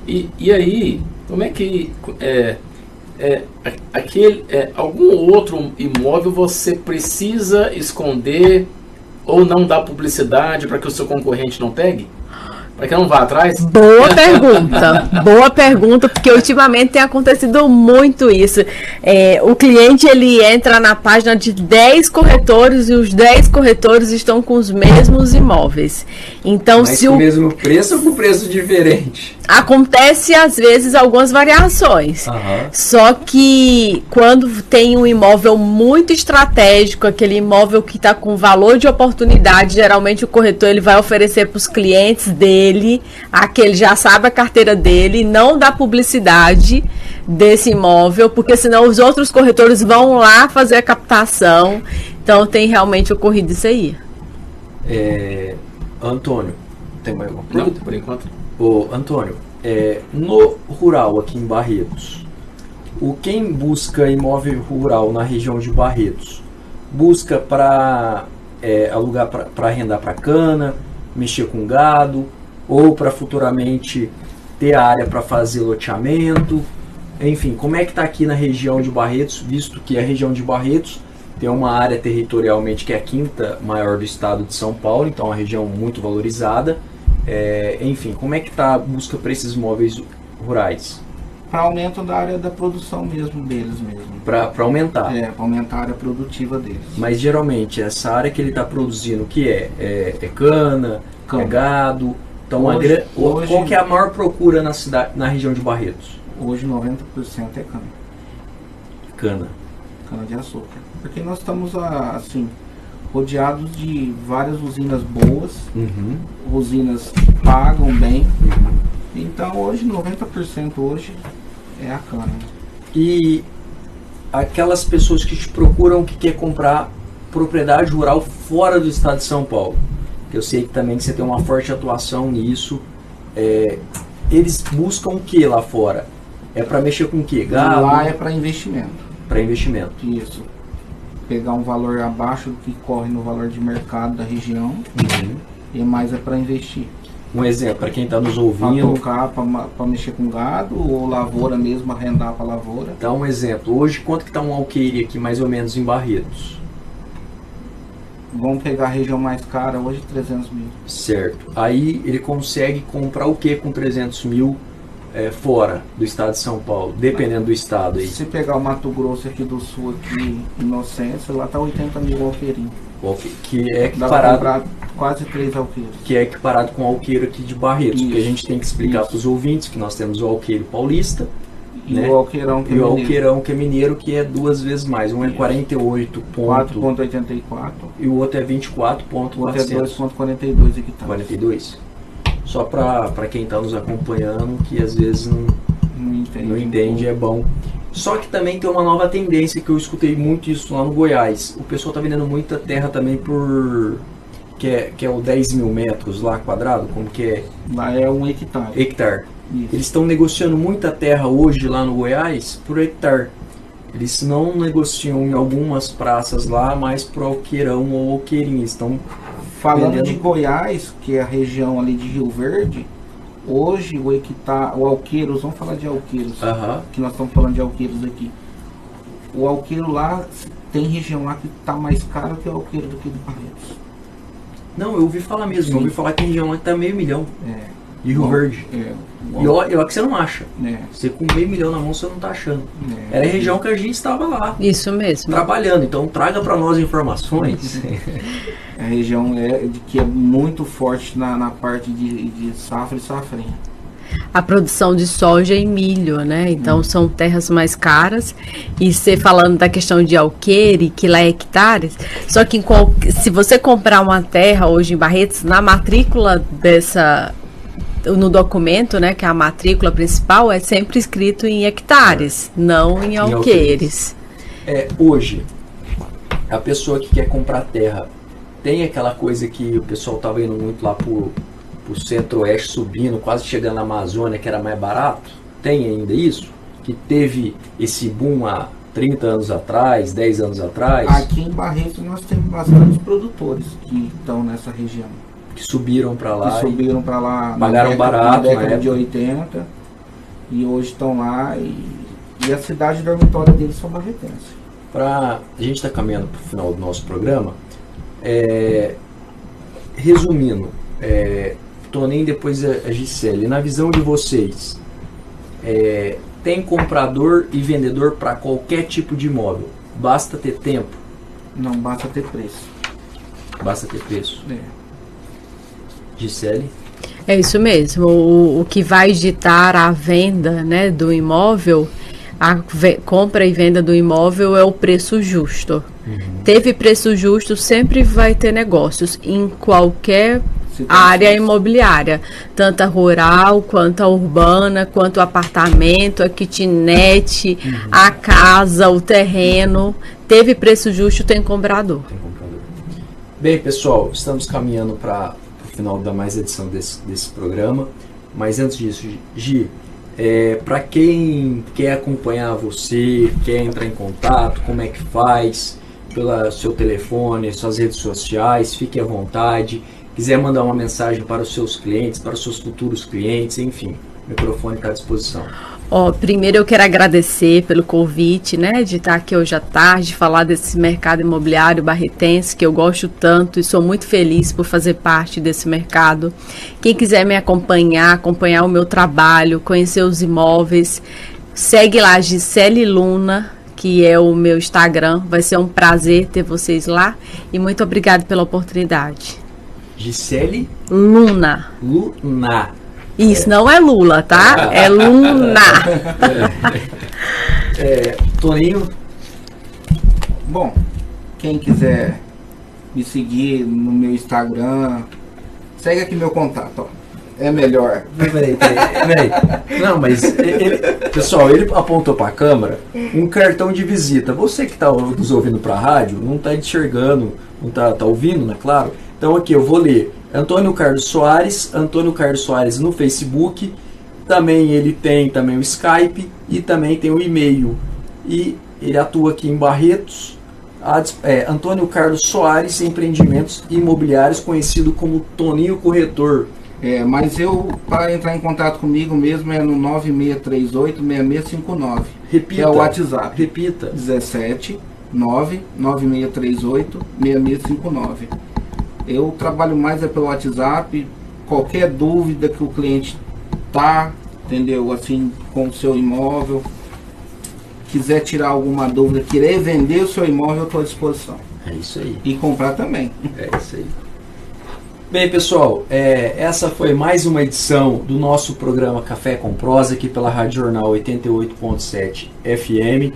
E aí, como é que algum outro imóvel você precisa esconder ou não dar publicidade para que o seu concorrente não pegue? Para que não vá atrás? Boa pergunta, porque ultimamente tem acontecido muito isso. O cliente, ele entra na página de 10 corretores e os 10 corretores estão com os mesmos imóveis. Então, mas com o mesmo preço ou com preço diferente? Acontece, às vezes, algumas variações. Só que quando tem um imóvel muito estratégico, aquele imóvel que está com valor de oportunidade, geralmente o corretor ele vai oferecer para os clientes dele, aquele já sabe a carteira dele, não dá publicidade desse imóvel, porque senão os outros corretores vão lá fazer a captação. Então tem realmente ocorrido isso aí. Antônio, tem mais alguma pergunta? Não, por enquanto. Ô, Antônio, no rural aqui em Barretos, quem busca imóvel rural na região de Barretos, busca para alugar para arrendar para cana, mexer com gado, ou para futuramente ter área para fazer loteamento, enfim, como é que está aqui na região de Barretos, visto que a região de Barretos tem uma área territorialmente que é a 5ª maior do estado de São Paulo, então é uma região muito valorizada. Enfim, como é que está a busca para esses imóveis rurais? Para aumento da área da produção mesmo deles mesmo. Para aumentar? Para aumentar a área produtiva deles. Mas geralmente essa área que ele está produzindo, o que é cana, é gado. Então hoje, qual que é a maior procura na cidade, na região de Barretos? Hoje 90% é cana. Cana de açúcar. Porque nós estamos assim rodeados de várias usinas boas, usinas que pagam bem. Então hoje 90% hoje é a cana. E aquelas pessoas que te procuram que quer comprar propriedade rural fora do estado de São Paulo, que eu sei que também que você tem uma forte atuação nisso, eles buscam o que lá fora? É para mexer com o que? Gado? Lá é para investimento. Para investimento. Isso. Pegar um valor abaixo do que corre no valor de mercado da região, e mais é para investir. Um exemplo, para quem está nos ouvindo. Para tocar, para mexer com gado, ou lavoura mesmo, arrendar para lavoura. Dá um exemplo. Hoje, quanto que está um alqueire aqui, mais ou menos, em Barretos? Vamos pegar a região mais cara, hoje 300 mil. Certo. Aí ele consegue comprar o que com 300 mil fora do estado de São Paulo, dependendo do estado aí? Se pegar o Mato Grosso aqui do Sul, aqui, Inocência, lá está 80 mil alqueirinho. Que é equiparado, quase 3 alqueiros. Que é equiparado com o alqueiro aqui de Barretos. Porque a gente tem que explicar para os ouvintes que nós temos o alqueiro paulista e o alqueirão que é mineiro. Alqueirão que é mineiro, que é 2 vezes mais. Um é 4,84 e o outro é 24,4. O outro é 2,42 hectares. 42? Só para quem está nos acompanhando, que às vezes não entende, é bom. Só que também tem uma nova tendência, que eu escutei muito isso lá no Goiás. O pessoal está vendendo muita terra também por... Que é o 10 mil metros lá quadrado, como que é? Lá é 1 hectare. Hectare. Isso. Eles estão negociando muita terra hoje lá no Goiás por hectare. Eles não negociam em algumas praças lá, mas por alqueirão ou alqueirinho. Estão falando de Goiás, que é a região ali de Rio Verde, hoje o alqueiro, vamos falar de alqueiros, que nós estamos falando de alqueiros aqui. O alqueiro lá, tem região lá que está mais caro que o alqueiro do que do Barretos. Não, eu ouvi falar mesmo, eu ouvi falar que tem região lá que está meio milhão. De Rio Verde. E olha que você não acha. Você com meio milhão na mão você não está achando. Era a região que a gente estava lá. Isso mesmo. Trabalhando. Então traga para nós informações. A região que é muito forte na parte de safra e safrinha. A produção de soja e milho, né? Então são terras mais caras. E você falando da questão de alqueire, que lá é hectares, só que se você comprar uma terra hoje em Barretos, na matrícula no documento, né, que é a matrícula principal, é sempre escrito em hectares, não em alqueires. Hoje, a pessoa que quer comprar terra, tem aquela coisa que o pessoal estava indo muito lá pro centro-oeste, subindo, quase chegando na Amazônia, que era mais barato? Tem ainda isso? Que teve esse boom há 30 anos atrás, 10 anos atrás? Aqui em Barretos nós temos bastantes produtores que estão nessa região. Que subiram para lá. Pagaram barato na década de 80. E hoje estão lá. E a cidade dormitória deles são barretenses. A gente está caminhando para o final do nosso programa. Resumindo, Toninho, depois a Gisele, na visão de vocês, tem comprador e vendedor para qualquer tipo de imóvel? Basta ter tempo? Não, basta ter preço. Basta ter preço. Gisele? É isso mesmo. O que vai ditar a venda, né, do imóvel, a compra e venda do imóvel é o preço justo. Teve preço justo, sempre vai ter negócios em qualquer área imobiliária, tanto a rural, quanto a urbana, quanto o apartamento, a kitnet, a casa, o terreno. Teve preço justo, tem comprador. Bem, pessoal, estamos caminhando para o final da mais edição desse programa. Mas antes disso, Gi, para quem quer acompanhar você, quer entrar em contato, como é que faz? Pelo seu telefone, suas redes sociais, fique à vontade. Quiser mandar uma mensagem para os seus clientes, para os seus futuros clientes, enfim, o microfone está à disposição. Primeiro eu quero agradecer pelo convite, né, de estar aqui hoje à tarde, falar desse mercado imobiliário barretense, que eu gosto tanto e sou muito feliz por fazer parte desse mercado. Quem quiser me acompanhar o meu trabalho, conhecer os imóveis, segue lá, Gisele Luna, que é o meu Instagram. Vai ser um prazer ter vocês lá e muito obrigado pela oportunidade. Gisele Luna. Isso, não é Lula, tá? É Luna. Toninho? Bom, quem quiser me seguir no meu Instagram, segue aqui meu contato, ó. É melhor. Peraí. Não, mas pessoal, ele apontou para a câmera um cartão de visita. Você que está nos ouvindo para a rádio, não está enxergando, não tá ouvindo, né? Claro. Então aqui eu vou ler. Antônio Carlos Soares no Facebook. Também ele tem também o Skype e também tem o e-mail. E ele atua aqui em Barretos. Antônio Carlos Soares, Empreendimentos Imobiliários, conhecido como Toninho Corretor. Mas para entrar em contato comigo mesmo é no 9638-6659. Repita. Que é o WhatsApp. Repita. 17 99638-6659. Eu trabalho mais pelo WhatsApp. Qualquer dúvida que o cliente entendeu, assim, com o seu imóvel, quiser tirar alguma dúvida, querer vender o seu imóvel, eu estou à disposição. É isso aí. E comprar também. É isso aí. Bem, pessoal, essa foi mais uma edição do nosso programa Café com Prosa, aqui pela Rádio Jornal 88.7 FM.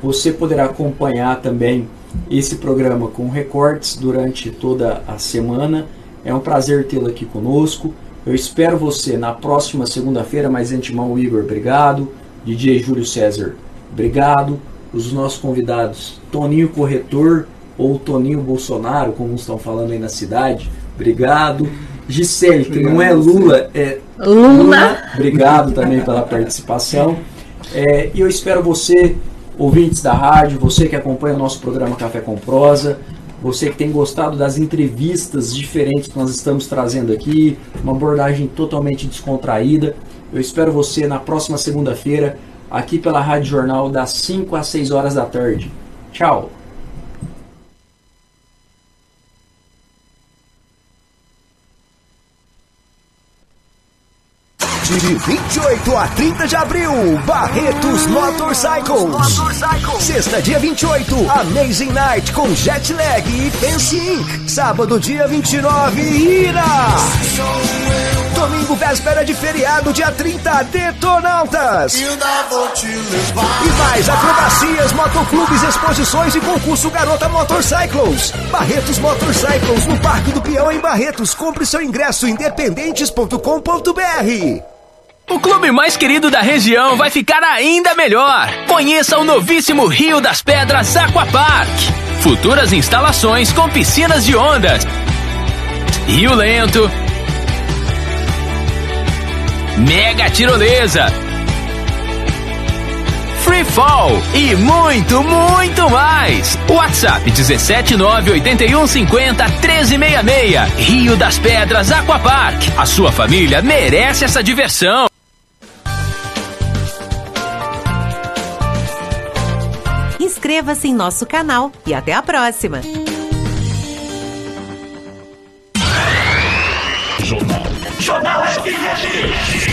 Você poderá acompanhar também esse programa com recortes durante toda a semana. É um prazer tê-lo aqui conosco. Eu espero você na próxima segunda-feira, mas de antemão, Igor, obrigado. DJ Júlio César, obrigado. Os nossos convidados, Toninho Corretor ou Toninho Bolsonaro, como estão falando aí na cidade, obrigado. Gisele, que não é Lula, é Luna. Obrigado também pela participação. E eu espero você, ouvintes da rádio, você que acompanha o nosso programa Café com Prosa, você que tem gostado das entrevistas diferentes que nós estamos trazendo aqui, uma abordagem totalmente descontraída. Eu espero você na próxima segunda-feira, aqui pela Rádio Jornal, das 5 às 6 horas da tarde. Tchau! De 28 a 30 de abril, Barretos Motorcycles. Sexta, dia 28, Amazing Night com Jetlag e Fancy Inc. Sábado, dia 29, Ira. Domingo, véspera de feriado, dia 30, Detonautas. E mais acrobacias, motoclubes, exposições e concurso Garota Motorcycles. Barretos Motorcycles, no Parque do Peão, em Barretos. Compre seu ingresso em independentes.com.br. O clube mais querido da região vai ficar ainda melhor. Conheça o novíssimo Rio das Pedras Aquapark. Futuras instalações com piscinas de ondas, rio lento, mega tirolesa, free fall e muito, muito mais. WhatsApp 17981501366. Rio das Pedras Aquapark. A sua família merece essa diversão. Inscreva-se em nosso canal e até a próxima. Jornal FM.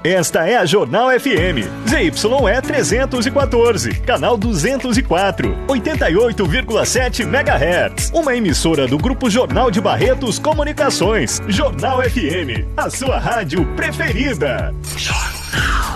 Esta é a Jornal FM, ZYE 314, canal 204, 88,7 MHz. Uma emissora do Grupo Jornal de Barretos Comunicações. Jornal FM, a sua rádio preferida. Jornal.